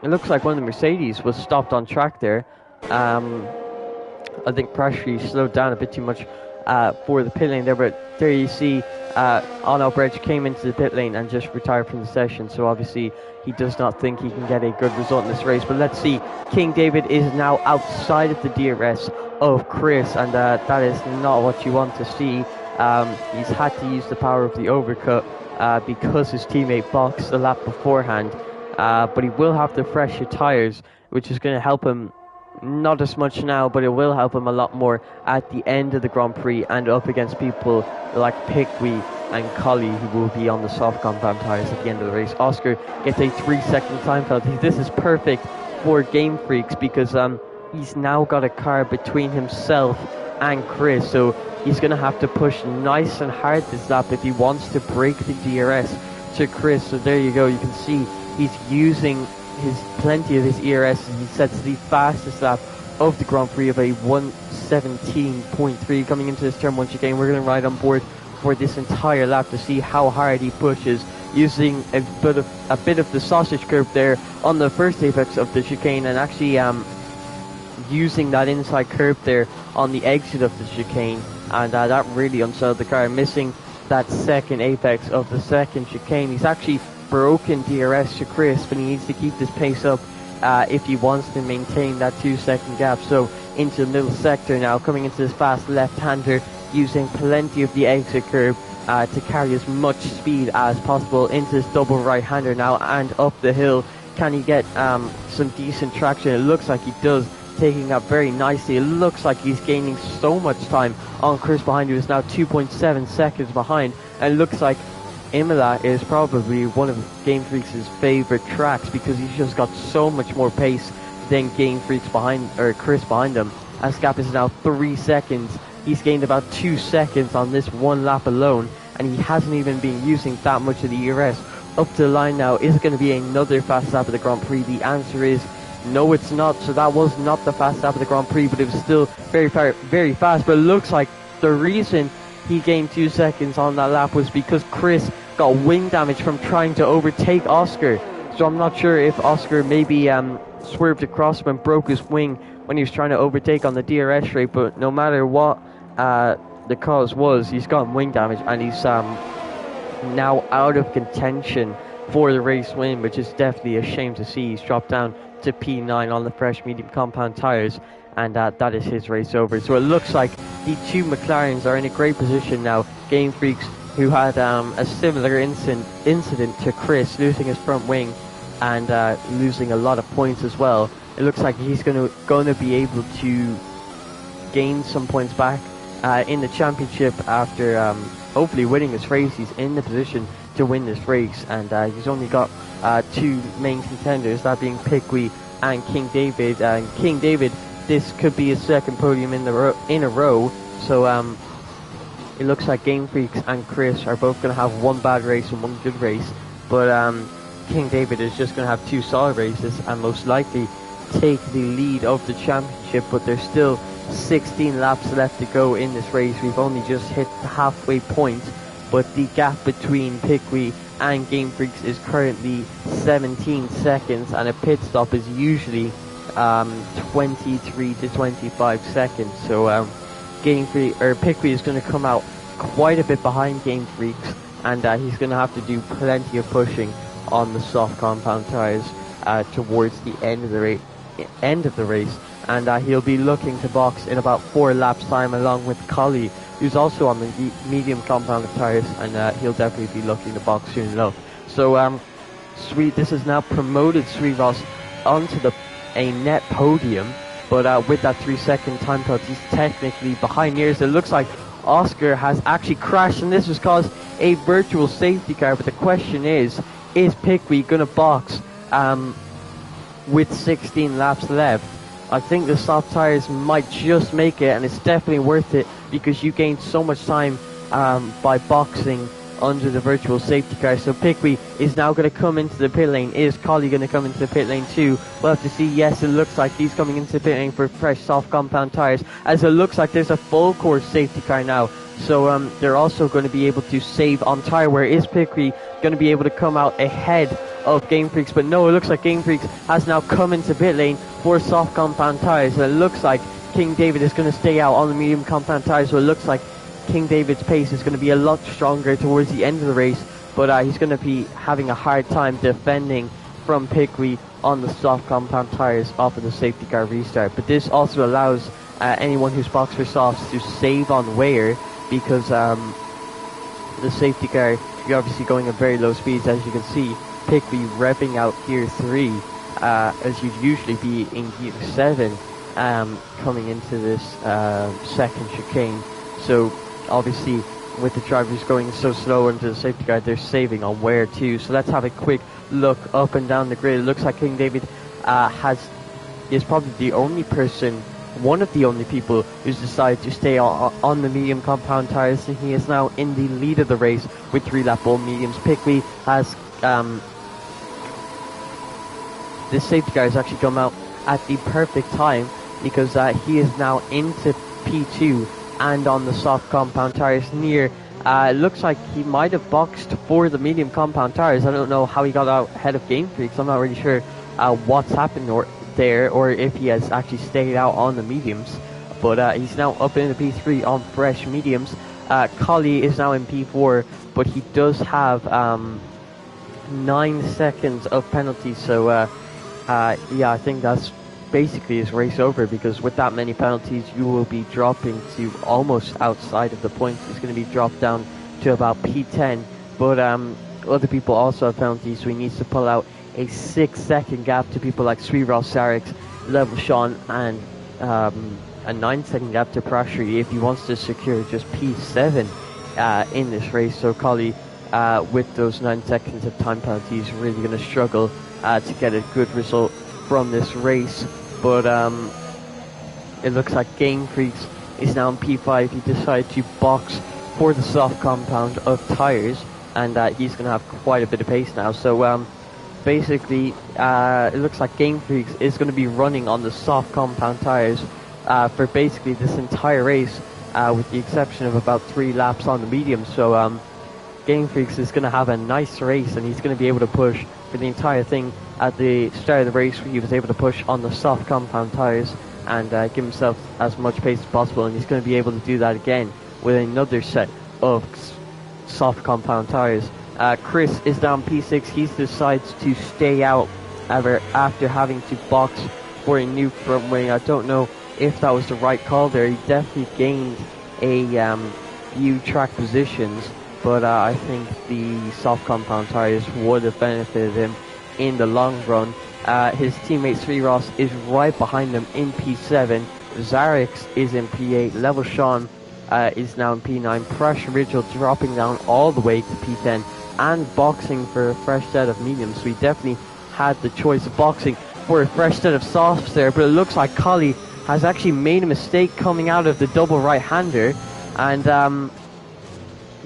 it looks like one of the Mercedes was stopped on track there. I think pressure slowed down a bit too much for the pit lane there, but there you see Onobrecht came into the pit lane and just retired from the session, so obviously he does not think he can get a good result in this race. But let's see, King David is now outside of the DRS of Chris, and that is not what you want to see. He's had to use the power of the overcut because his teammate boxed the lap beforehand, but he will have the fresher tyres, which is going to help him not as much now, but it will help him a lot more at the end of the Grand Prix and up against people like Piqui and Collie, who will be on the soft compound tyres at the end of the race. Oscar gets a 3-second time penalty. This is perfect for Game Freaks because he's now got a car between himself and Chris, so he's going to have to push nice and hard this lap if he wants to break the DRS to Chris. So there you go, you can see he's using plenty of his ERS, and he sets the fastest lap of the Grand Prix of a 1:17.3 coming into this turn 1 chicane. We're going to ride on board for this entire lap to see how hard he pushes, using a bit of the sausage curve there on the first apex of the chicane, and actually using that inside curve there on the exit of the chicane, and that really unsettled the car, missing that second apex of the second chicane. He's actually broken DRS to Chris, but he needs to keep this pace up if he wants to maintain that 2-second gap. So into the middle sector now, coming into this fast left-hander, using plenty of the exit curve to carry as much speed as possible into this double right-hander now and up the hill. Can he get some decent traction? It looks like he does, taking up very nicely. It looks like he's gaining so much time on Chris behind, who is now 2.7 seconds behind, and it looks like Imola is probably one of Game Freaks' favourite tracks because he's just got so much more pace than Game Freaks behind, or Chris behind him. As gap is now 3 seconds. He's gained about 2 seconds on this one lap alone, and he hasn't even been using that much of the ERS. Up to the line now, is it going to be another fast lap of the Grand Prix? The answer is no, it's not. So that was not the fast lap of the Grand Prix, but it was still very fast. But it looks like the reason he gained 2 seconds on that lap was because Chris got wing damage from trying to overtake Oscar. So I'm not sure if Oscar maybe swerved across him and broke his wing when he was trying to overtake on the DRS straight, but no matter what the cause was, he's gotten wing damage, and he's now out of contention for the race win, which is definitely a shame to see. He's dropped down to P9 on the fresh medium compound tyres, and that is his race over. So it looks like the two McLarens are in a great position now. Game Freaks, who had a similar incident to Chris, losing his front wing and losing a lot of points as well. It looks like he's going to be able to gain some points back in the championship after hopefully winning this race. He's in the position to win this race, and he's only got two main contenders, that being Piqui and King David. And King David, this could be his second podium in a row. So it looks like Game Freaks and Chris are both going to have one bad race and one good race. But King David is just going to have two solid races and most likely take the lead of the championship. But there's still 16 laps left to go in this race. We've only just hit the halfway point, but the gap between Piqui and Game Freaks is currently 17 seconds, and a pit stop is usually 23 to 25 seconds. So Piqui is going to come out quite a bit behind Game Freaks, and he's going to have to do plenty of pushing on the soft compound tires towards the end of the race. And he'll be looking to box in about 4 laps time, along with Collie, who's also on the medium compound tires, and he'll definitely be looking to box soon enough. So this has now promoted Sweet Ross onto a net podium, but with that 3-second time penalty, he's technically behind Nears. It looks like Oscar has actually crashed, and this has caused a virtual safety car. But the question is Piqui going to box with 16 laps left? I think the soft tires might just make it, and it's definitely worth it because you gain so much time by boxing under the virtual safety car. So Piqui is now going to come into the pit lane. Is Collie going to come into the pit lane too? We'll have to see. Yes, it looks like he's coming into the pit lane for fresh soft compound tires, as it looks like there's a full course safety car now. So they're also going to be able to save on tire wear. Is Piqui going to be able to come out ahead of Game Freaks? But no, it looks like Game Freaks has now come into pit lane for soft compound tires. And it looks like King David is going to stay out on the medium compound tires. So it looks like King David's pace is going to be a lot stronger towards the end of the race. But he's going to be having a hard time defending from Piqui on the soft compound tires off of the safety car restart. But this also allows anyone who's boxed for softs to save on wear, because the safety car, you're obviously going at very low speeds, as you can see. Piqui revving out gear 3 as you'd usually be in gear 7 coming into this second chicane. So obviously with the drivers going so slow into the safety car, they're saving on wear too. So let's have a quick look up and down the grid. It looks like King David is probably the only person, one of the only people who's decided to stay on the medium compound tires, and he is now in the lead of the race with 3-lap all mediums. Piqui has this safety car has actually come out at the perfect time, because he is now into P2 and on the soft compound tires near. It looks like he might have boxed for the medium compound tires. I don't know how he got out ahead of Game Freaks. I'm not really sure what's happened or if he has actually stayed out on the mediums. But he's now up in the P3 on fresh mediums. Collie is now in P4, but he does have 9 seconds of penalty. So yeah, I think that's basically his race over, because with that many penalties you will be dropping to almost outside of the points. It's going to be dropped down to about P10, but other people also have penalties, so he needs to pull out a 6-second gap to people like Sweet Ross, Sarix, Level Sean, and a 9-second gap to Prashery if he wants to secure just P7 in this race. So Collie, with those 9 seconds of time penalty, is really going to struggle to get a good result from this race. But it looks like Game Freaks is now in P5. He decided to box for the soft compound of tires, and he's going to have quite a bit of pace now. So basically it looks like Game Freaks is going to be running on the soft compound tires for basically this entire race, with the exception of about 3 laps on the medium. So Game Freaks is going to have a nice race, and he's going to be able to push for the entire thing. At the start of the race, he was able to push on the soft compound tires and give himself as much pace as possible, and he's going to be able to do that again with another set of soft compound tires. Chris is down P6. He decides to stay out after having to box for a new front wing. I don't know if that was the right call there. He definitely gained a few track positions, but I think the soft compound tires would have benefited him in the long run. His teammate Sweet Ross is right behind him in P7. Zarix is in P8. Level Sean is now in P9. Pressure Ritual dropping down all the way to P10 and boxing for a fresh set of mediums. So he definitely had the choice of boxing for a fresh set of softs there, but it looks like Collie has actually made a mistake coming out of the double right-hander, and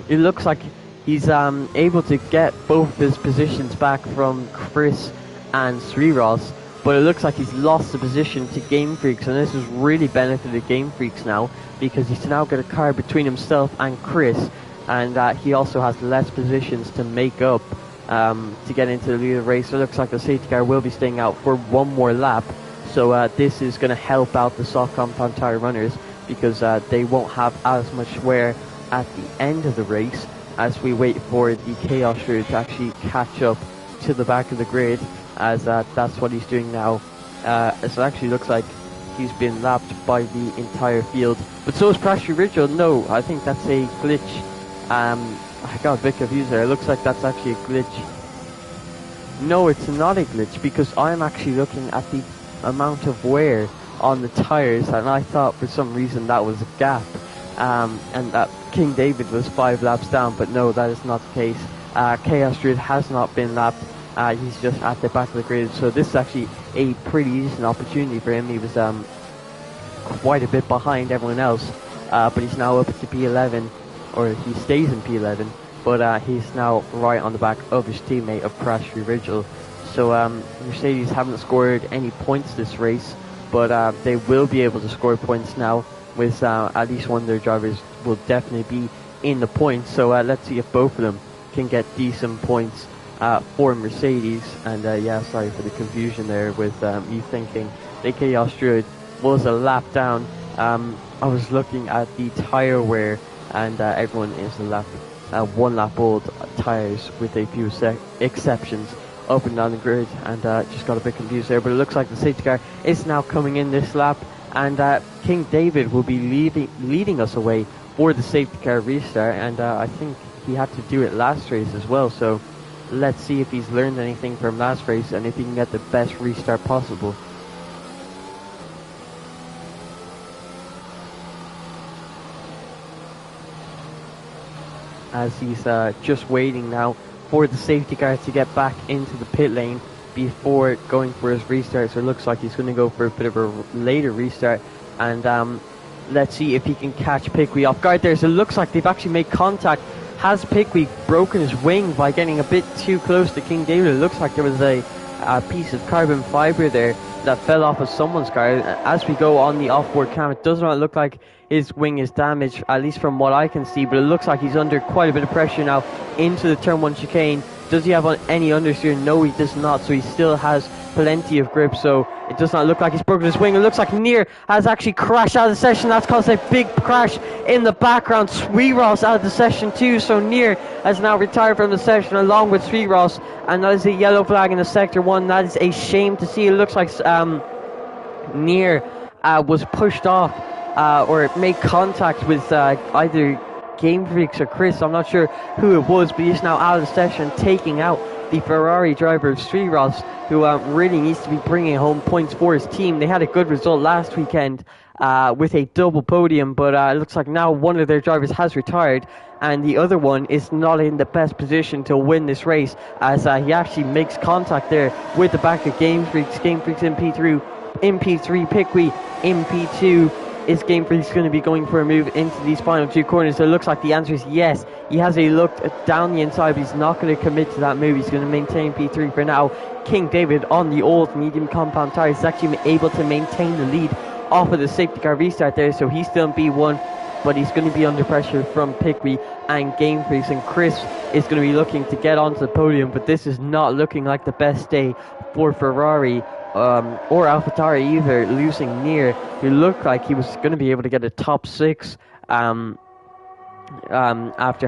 it looks like he's able to get both of his positions back from Chris and Sriros, but it looks like he's lost the position to Game Freaks, and this has really benefited Game Freaks now, because he's now got a car between himself and Chris, and he also has less positions to make up to get into the lead of the race. So it looks like the safety car will be staying out for one more lap, so this is going to help out the soft compound tire runners, because they won't have as much wear at the end of the race as we wait for the Chaos Druid to actually catch up to the back of the grid, as that's what he's doing now. So it actually looks like he's been lapped by the entire field, but so is Prashri Ridgel. No, I think that's a glitch. I got a bit confused there. It looks like that's actually a glitch. No, it's not a glitch, because I'm actually looking at the amount of wear on the tires, and I thought for some reason that was a gap, and that King David was 5 laps down, but no, that is not the case. Chaos Druid has not been lapped. He's just at the back of the grid, so this is actually a pretty decent opportunity for him. He was quite a bit behind everyone else, but he's now up to P11, or he stays in P11, but he's now right on the back of his teammate of Prashri Ridgel. So Mercedes haven't scored any points this race, but they will be able to score points now, with at least one of their drivers will definitely be in the points. So let's see if both of them can get decent points for Mercedes. And yeah, sorry for the confusion there with me thinking the Chaos Druid was a lap down. I was looking at the tire wear, and everyone is a lap, 1 lap old tires, with a few exceptions up and down the grid, and just got a bit confused there. But it looks like the safety car is now coming in this lap, and King David will be leading us away for the safety car restart, and I think he had to do it last race as well, so let's see if he's learned anything from last race and if he can get the best restart possible. As he's just waiting now for the safety car to get back into the pit lane before going for his restart. So it looks like he's going to go for a bit of a later restart, and let's see if he can catch Piqui off guard there. So it looks like they've actually made contact. Has Piqui broken his wing by getting a bit too close to King David? It looks like there was a piece of carbon fiber there that fell off of someone's car. As we go on the off-board camera, it does not look like his wing is damaged, at least from what I can see, but it looks like he's under quite a bit of pressure now into the turn 1 chicane. Does he have any understeer? No, he does not, so he still has plenty of grip, so it does not look like he's broken his wing. It looks like Near has actually crashed out of the session. That's caused a big crash in the background. Sweetross out of the session too, so Near has now retired from the session along with Sweetross, and that is a yellow flag in the sector 1. That is a shame to see. It looks like Near was pushed off or made contact with either Game Freaks or Chris. I'm not sure who it was, but he's now out of the session, taking out the Ferrari driver of Sriros, who really needs to be bringing home points for his team. They had a good result last weekend with a double podium, but it looks like now one of their drivers has retired, and the other one is not in the best position to win this race, as he actually makes contact there with the back of Game Freaks. Game Freaks in P3, Piqui in P2. Is Game Freaks going to be going for a move into these final 2 corners? So it looks like the answer is yes. He has a look down the inside, but he's not going to commit to that move. He's going to maintain P3 for now. King David on the old medium compound tires is actually able to maintain the lead off of the safety car restart there, so he's still in P1, but he's going to be under pressure from Piqui and Game Freaks, and Chris is going to be looking to get onto the podium, but this is not looking like the best day for Ferrari or AlphaTauri either, losing Near, who looked like he was going to be able to get a top 6 after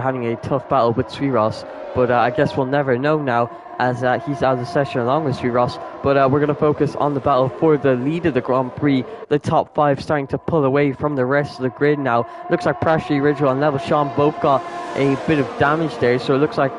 having a tough battle with Sweetross, but I guess we'll never know now, as he's out of the session along with Sweetross. But we're going to focus on the battle for the lead of the Grand Prix. The top 5 starting to pull away from the rest of the grid now. Looks like Prashri, Ridgel and Level Sean both got a bit of damage there, so it looks like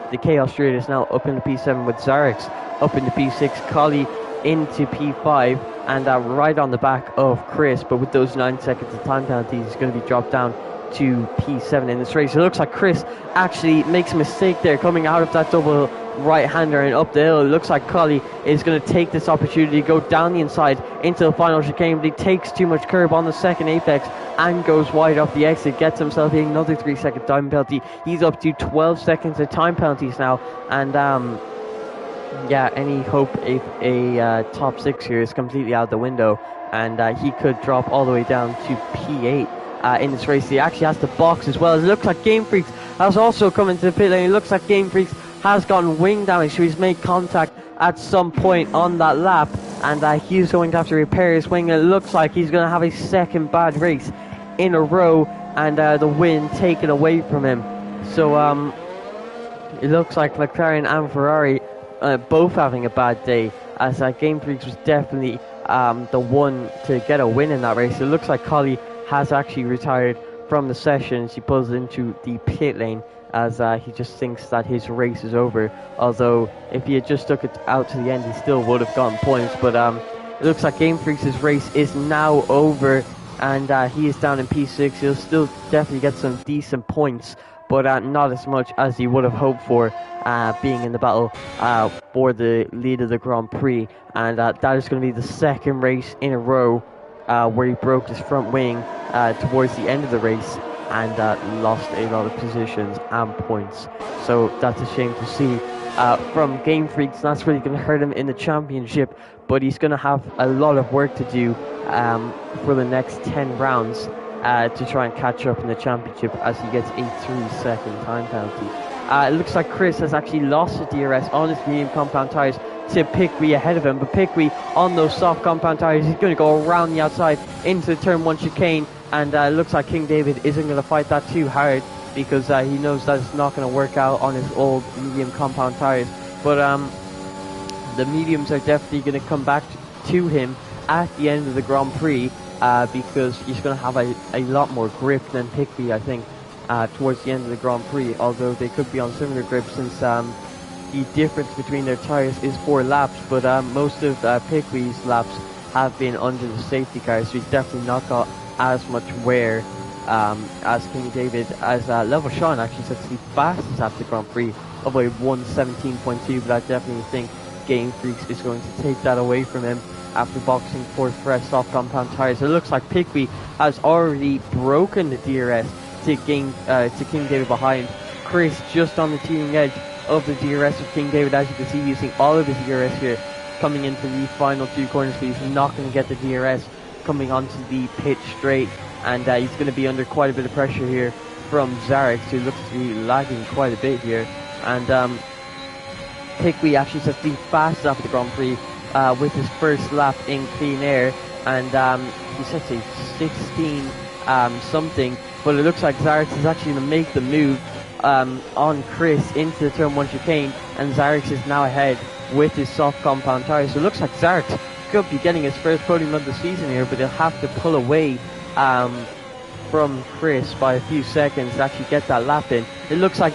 the Chaos Druid is now up into P7 with Zarex up into P6, Collie into P5, and right on the back of Chris, but with those 9 seconds of time penalties, he's going to be dropped down to P7 in this race. It looks like Chris actually makes a mistake there coming out of that double right-hander, and up the hill. It looks like Collie is going to take this opportunity to go down the inside into the final chicane, but he takes too much curb on the second apex and goes wide off the exit, gets himself another 3-second time penalty. He's up to 12 seconds of time penalties now, and yeah, any hope if a top 6 here is completely out the window, and he could drop all the way down to P8 in this race. He actually has to box as well. It looks like Game Freaks has also come into the pit lane. It looks like Game Freaks has gotten wing damage, so he's made contact at some point on that lap, and he's going to have to repair his wing. It looks like he's going to have a second bad race in a row, and the win taken away from him. So it looks like McLaren and Ferrari both having a bad day, as Game Freaks was definitely the one to get a win in that race. It looks like Collie has actually retired from the session. He pulls into the pit lane as he just thinks that his race is over, although if he had just stuck it out to the end, he still would have gotten points. But it looks like Game Freaks' race is now over, and he is down in P6. He'll still definitely get some decent points, but not as much as he would have hoped for, being in the battle for the lead of the Grand Prix. And that is going to be the second race in a row where he broke his front wing towards the end of the race, and lost a lot of positions and points. So that's a shame to see from Game Freaks. That's really going to hurt him in the championship, but he's going to have a lot of work to do for the next 10 rounds to try and catch up in the championship, as he gets a 3-second time penalty. It looks like Chris has actually lost the DRS on his medium compound tyres to Piqui ahead of him, but Piqui on those soft compound tyres, he's going to go around the outside into the turn 1 chicane, and it looks like King David isn't going to fight that too hard, because he knows that it's not going to work out on his old medium compound tyres. But the mediums are definitely going to come back to him at the end of the Grand Prix, because he's going to have a lot more grip than Piqui, I think, towards the end of the Grand Prix, although they could be on similar grip, since the difference between their tyres is 4 laps, but most of Piqui's laps have been under the safety car, so he's definitely not got as much wear as King David, as Level Sean actually sets the fastest after the Grand Prix of a 1:17.2, but I definitely think Game Freaks is going to take that away from him after boxing for fresh soft compound tyres. It looks like Piqui has already broken the DRS to King David behind. Chris just on the teetering edge of the DRS of King David, as you can see, using all of his DRS here, coming into the final 2 corners, but he's not going to get the DRS coming onto the pit straight, and he's going to be under quite a bit of pressure here from Zarek, who looks to be lagging quite a bit here. And Piqui actually sets the fastest after the Grand Prix with his first lap in clean air, and he sets a 16 something, but it looks like Zarek is actually going to make the move on Chris into the turn 1 chicane, and Zarek is now ahead with his soft compound tyres. So it looks like Zarek could be getting his first podium of the season here, but he'll have to pull away from Chris by a few seconds to actually get that lap in. It looks like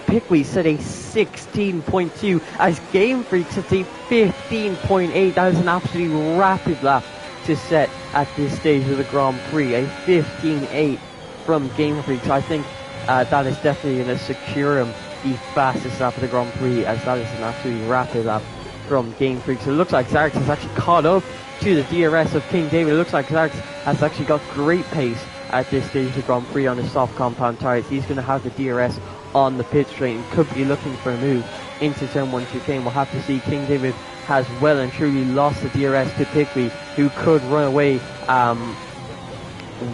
Piqui set a 16.2 as Game Freak sets a 15.8. That is an absolutely rapid lap to set at this stage of the Grand Prix. A 15.8 from Game Freak. So I think that is definitely going to secure him the fastest lap of the Grand Prix, as that is an absolutely rapid lap from Game Freak. So it looks like Zarek has actually caught up to the DRS of King David. It looks like Zarek has actually got great pace at this stage of the Grand Prix on his soft compound tyres. He's going to have the DRS on the pit straight and could be looking for a move into turn 1 chicane. We'll have to see. King David has well and truly lost the DRS to Piqui, who could run away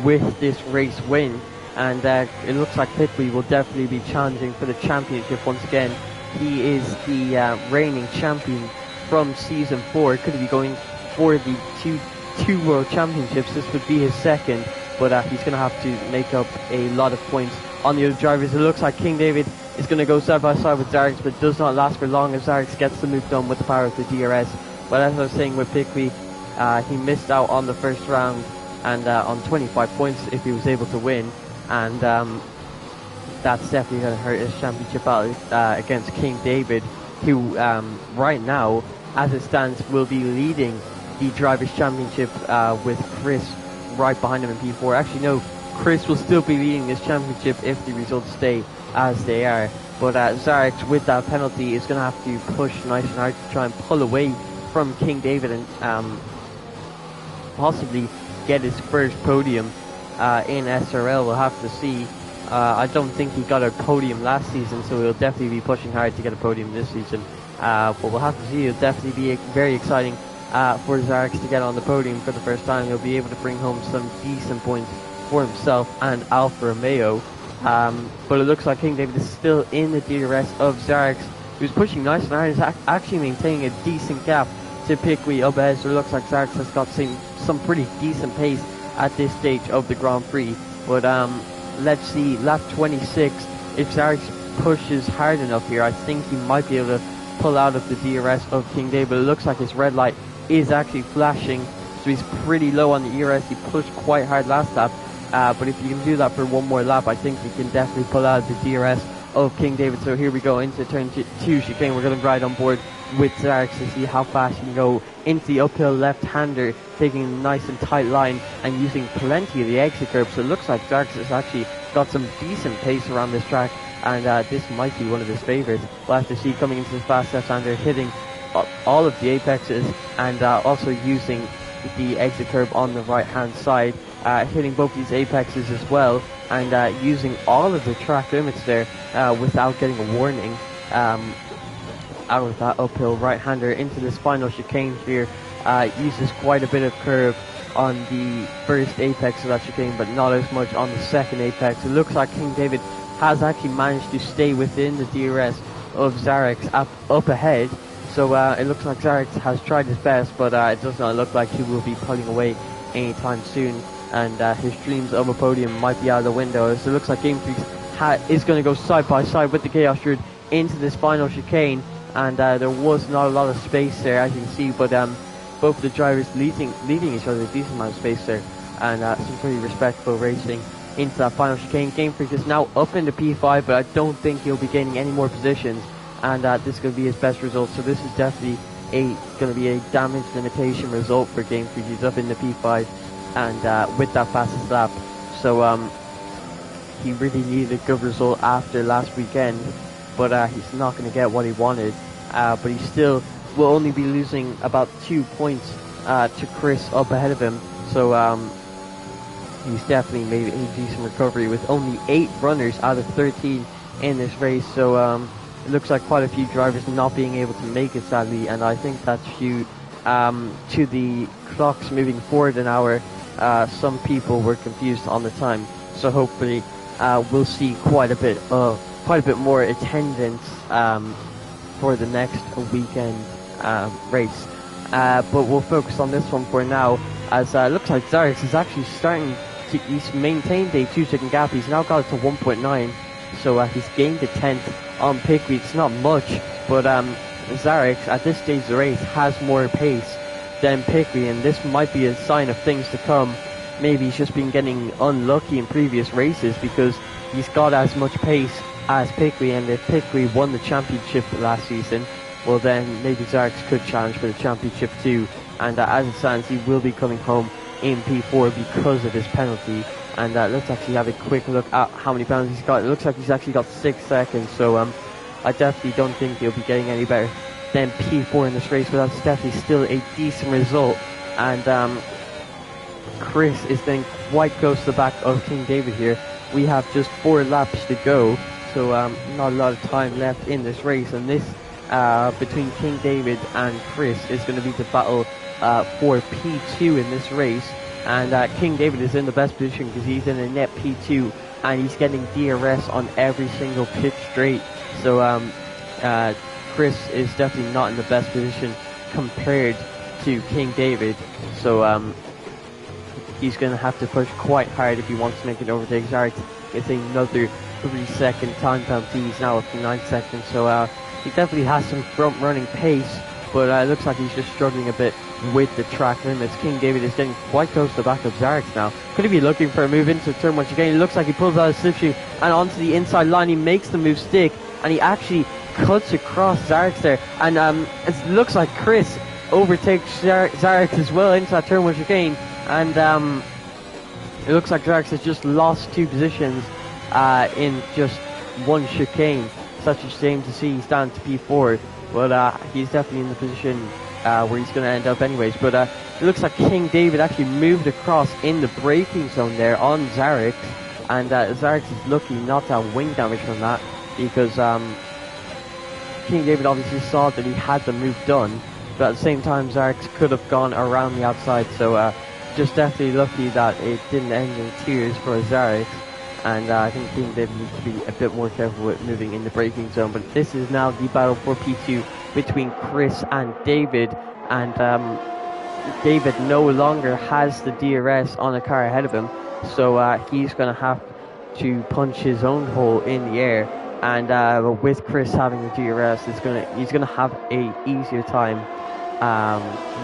with this race win. And it looks like Piqui will definitely be challenging for the championship once again. He is the reigning champion from Season 4. Could he be going for the two World Championships? This would be his second, but he's going to have to make up a lot of points on the other drivers. It looks like King David is going to go side by side with Zarek, but it does not last for long as Zarek gets the move done with the power of the DRS. But as I was saying with Piqui, he missed out on the first round and on 25 points if he was able to win, and that's definitely going to hurt his championship battle against King David, who right now, as it stands, will be leading the Drivers' Championship with Chris right behind him in P4. Actually, no, Chris will still be leading this championship if the results stay as they are. But Zarek, with that penalty, is going to have to push nice and hard to try and pull away from King David and possibly get his first podium in SRL. We'll have to see. I don't think he got a podium last season, so he'll definitely be pushing hard to get a podium this season. But we'll have to see. It'll definitely be very exciting for Zarek to get on the podium for the first time. He'll be able to bring home some decent points for himself and Alfa Romeo. But it looks like King David is still in the DRS of Zarek, who's pushing nice and hard. He's actually maintaining a decent gap to Piqui up ahead. So it looks like Zarek has got some pretty decent pace at this stage of the Grand Prix. But let's see, lap 26, if Zarek pushes hard enough here, I think he might be able to pull out of the DRS of King David. It looks like his red light is actually flashing, so he's pretty low on the ERS. He pushed quite hard last lap, but if you can do that for one more lap, I think he can definitely pull out the DRS of King David. So here we go into turn 2 chicane. We're going to ride on board with Zarek to see how fast he can go into the uphill left-hander, taking a nice and tight line and using plenty of the exit curb. So it looks like Zarek has actually got some decent pace around this track, and this might be one of his favourites. We'll have to see coming into the fast left-hander, hitting all of the apexes and also using the exit curb on the right-hand side, hitting both these apexes as well, and using all of the track limits there without getting a warning. Out of that uphill right-hander into this final chicane here, uses quite a bit of curve on the first apex of that chicane, but not as much on the second apex. It looks like King David has actually managed to stay within the DRS of Zarek up ahead. So it looks like Zarek has tried his best, but it does not look like he will be pulling away anytime soon, and his dreams of a podium might be out of the window. So it looks like Game Freaks is going to go side by side with the Chaos Druid into this final chicane, and there was not a lot of space there, as you can see, but both the drivers leading each other a decent amount of space there, and some pretty respectable racing into that final chicane. Game Freak is now up into P5, but I don't think he'll be gaining any more positions, and this is going to be his best result. So this is definitely going to be a damage limitation result for Game Freak. He's up into P5, and with that fastest lap. So he really needed a good result after last weekend, but he's not going to get what he wanted. But he still will only be losing about 2 points to Chris up ahead of him. So he's definitely made a decent recovery with only 8 runners out of 13 in this race. So it looks like quite a few drivers not being able to make it, sadly, and I think that's due to the clocks moving forward an hour. Some people were confused on the time, so hopefully we'll see quite a bit more attendance for the next weekend race. But we'll focus on this one for now, as it looks like Zarek is actually starting to maintain a 2-second gap. He's now got it to 1.9, so he's gained a 10th on Piqui. It's not much, but Zarek at this stage of the race has more pace than Piqui, and this might be a sign of things to come. Maybe he's just been getting unlucky in previous races because he's got as much pace as Piqui, and if Piqui won the championship last season, well then maybe Zarek could challenge for the championship too. And as it stands, he will be coming home in P4 because of his penalty. And let's actually have a quick look at how many penalties he's got. It looks like he's actually got 6 seconds, so I definitely don't think he'll be getting any better than P4 in this race, but that's definitely still a decent result. And Chris is getting quite close to the back of King David here. We have just 4 laps to go, so not a lot of time left in this race, and this between King David and Chris is going to be the battle for P2 in this race. And King David is in the best position because he's in a net P2 and he's getting DRS on every single pit straight. So Chris is definitely not in the best position compared to King David. So he's going to have to push quite hard if he wants to make it overtake. Zarek gets another 3-second time penalty. He's now up to 9 seconds. So he definitely has some front running pace, but it looks like he's just struggling a bit with the track limits. King David is getting quite close to the back of Zarek now. Could he be looking for a move into turn 1 chicane? It looks like he pulls out his slipstream and onto the inside line. He makes the move stick and he actually cuts across Zarek there. And it looks like Chris overtakes Zarek as well into that turn 1 chicane. And It looks like Zarek has just lost 2 positions in just one chicane. Such a shame to see he's down to P4, but he's definitely in the position where he's going to end up anyways. But it looks like King David actually moved across in the braking zone there on Zarek, and Zarek is lucky not to have wing damage from that, because King David obviously saw that he had the move done, but at the same time Zarek could have gone around the outside, so just definitely lucky that it didn't end in tears for Zarek. And I think King David needs to be a bit more careful with moving in the braking zone. But this is now the battle for P2 between Chris and David. And David no longer has the DRS on a car ahead of him. So he's going to have to punch his own hole in the air. And with Chris having the DRS, he's going to have a easier time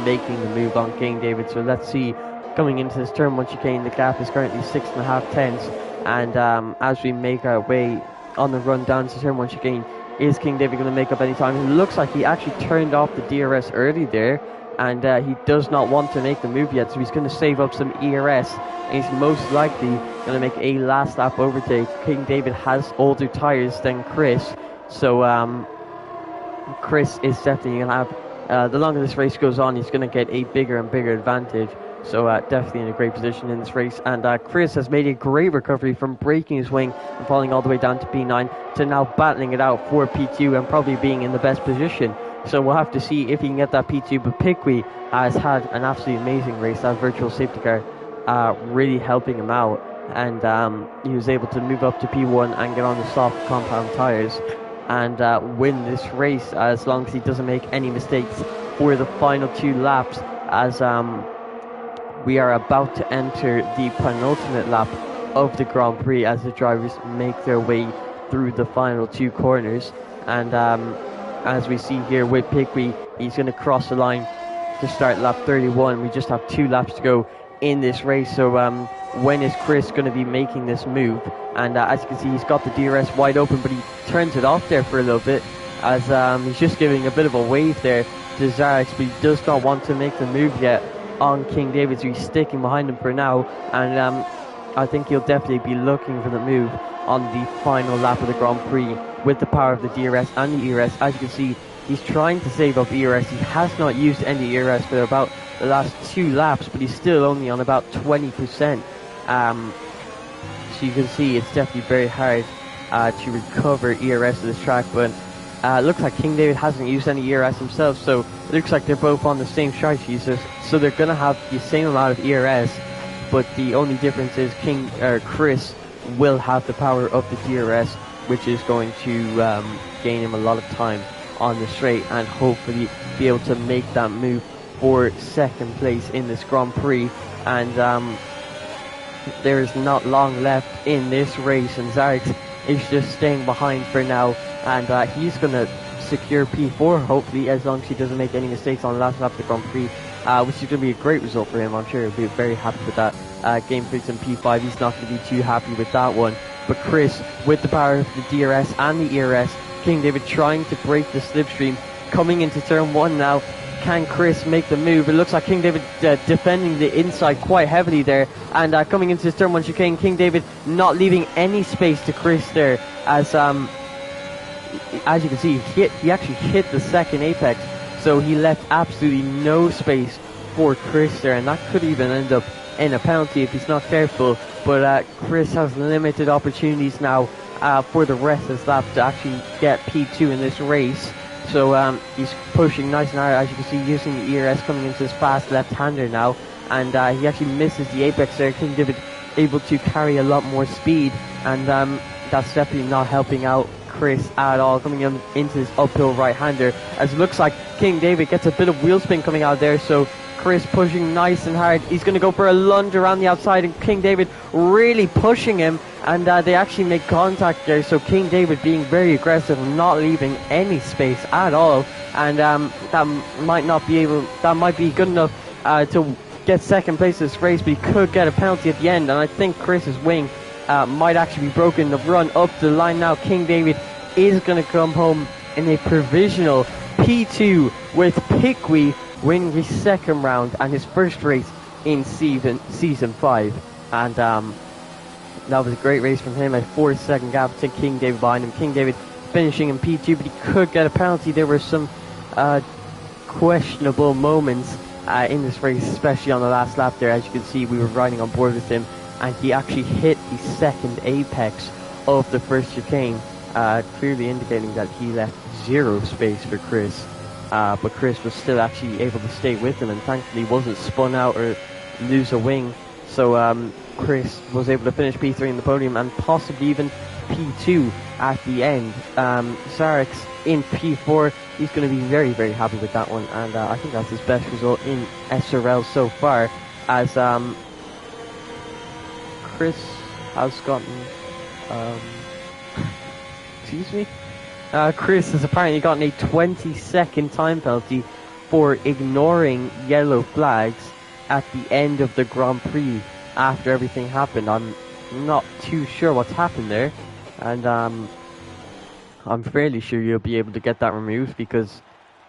making the move on King David. So let's see. Coming into this turn 1 chicane, the gap is currently 6.5 tenths. And as we make our way on the run down to turn 1 chicane, is King David going to make up any time? It looks like he actually turned off the DRS early there, and he does not want to make the move yet, so he's going to save up some ERS, and he's most likely going to make a last lap overtake. King David has older tyres than Chris, so Chris is definitely going to have, the longer this race goes on, he's going to get a bigger and bigger advantage. So definitely in a great position in this race. And Chris has made a great recovery from breaking his wing and falling all the way down to P9 to now battling it out for P2 and probably being in the best position. So we'll have to see if he can get that P2. But Piqui has had an absolutely amazing race. That virtual safety car really helping him out. And he was able to move up to P1 and get on the soft compound tyres and win this race as long as he doesn't make any mistakes for the final 2 laps, as we are about to enter the penultimate lap of the Grand Prix as the drivers make their way through the final 2 corners. And as we see here with Piqui, he's going to cross the line to start lap 31. We just have 2 laps to go in this race. So when is Chris going to be making this move? And as you can see, he's got the DRS wide open, but he turns it off there for a little bit, as he's just giving a bit of a wave there to Zarek, but he does not want to make the move yet on King David, so he's sticking behind him for now. And I think he'll definitely be looking for the move on the final lap of the Grand Prix with the power of the DRS and the ERS. As you can see, he's trying to save up ERS. He has not used any ERS for about the last 2 laps, but he's still only on about 20%. So you can see it's definitely very hard to recover ERS of this track, but looks like King David hasn't used any ERS himself, so it looks like they're both on the same strategy, so they're going to have the same amount of ERS, but the only difference is Chris will have the power of the DRS, which is going to gain him a lot of time on the straight and hopefully be able to make that move for second place in this Grand Prix. And there is not long left in this race, and Zarek is just staying behind for now, and he's going to secure P4 hopefully, as long as he doesn't make any mistakes on the last lap of the Grand Prix, which is going to be a great result for him. I'm sure he'll be very happy with that. Game 3 and P5, he's not going to be too happy with that one. But Chris, with the power of the DRS and the ERS, King David trying to break the slipstream, coming into turn 1 now. Can Chris make the move? It looks like King David defending the inside quite heavily there, and coming into this turn 1 chicane, King David not leaving any space to Chris there, as you can see, he actually hit the second apex, so he left absolutely no space for Chris there, and that could even end up in a penalty if he's not careful. But Chris has limited opportunities now for the rest of this lap to actually get P2 in this race. So he's pushing nice and hard, as you can see, using the ERS coming into his fast left-hander now, and he actually misses the apex there. King David able to carry a lot more speed, and that's definitely not helping out Chris at all, coming into his uphill right-hander, as it looks like King David gets a bit of wheel spin coming out there. So Chris pushing nice and hard. He's going to go for a lunge around the outside, and King David really pushing him, and they actually make contact there. So King David being very aggressive, not leaving any space at all, and that might be good enough to get second place in this race, but he could get a penalty at the end, and I think Chris's wing might actually be broken. The run up the line now, King David is going to come home in a provisional P2 with Piqui winning his second round and his first race in season 5. and that was a great race from him. A 4-second gap to King David behind him. King David finishing in P2, but he could get a penalty. There were some questionable moments in this race, especially on the last lap there. As you can see, we were riding on board with him, and he actually hit the second apex of the first chicane, clearly indicating that he left zero space for Chris. But Chris was still actually able to stay with him, and thankfully wasn't spun out or lose a wing. So Chris was able to finish P3 in the podium and possibly even P2 at the end. Zarex in P4, he's going to be very, very happy with that one, and I think that's his best result in SRL so far, as Chris has gotten excuse me? Chris has apparently gotten a 20-second time penalty for ignoring yellow flags at the end of the Grand Prix after everything happened. I'm not too sure what's happened there, and I'm fairly sure you'll be able to get that removed, because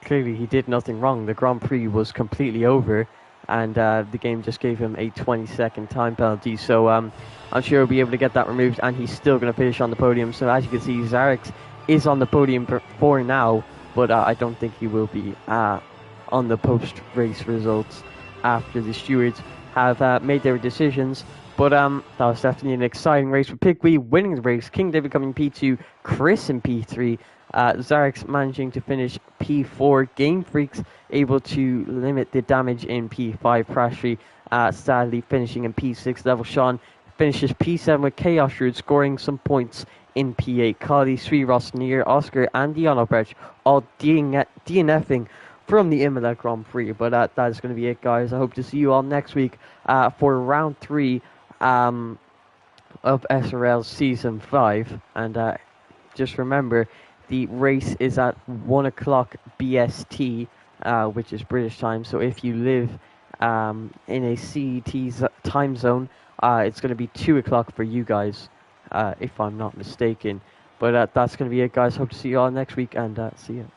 clearly he did nothing wrong. The Grand Prix was completely over, and the game just gave him a 20-second time penalty. So I'm sure he'll be able to get that removed, and he's still going to finish on the podium. So as you can see, Zarex is on the podium for now, but I don't think he will be on the post-race results after the stewards have made their decisions. But that was definitely an exciting race with Pigwee winning the race, King David coming P2, Chris in P3, Zarex managing to finish P4, Game Freaks able to limit the damage in P5, Prashri sadly finishing in P6, Level Sean finishes P7 with Chaos Rude scoring some points in P8, Kali, Sri Rosnier, Oscar and Dion Obrecht all DNFing from the Imola Grand Prix. But that is going to be it, guys. I hope to see you all next week for round 3 of SRL Season 5. And just remember, the race is at 1 o'clock BST, which is British time. So if you live in a CET time zone, it's going to be 2 o'clock for you guys, if I'm not mistaken. But that's going to be it, guys. Hope to see you all next week, and see you.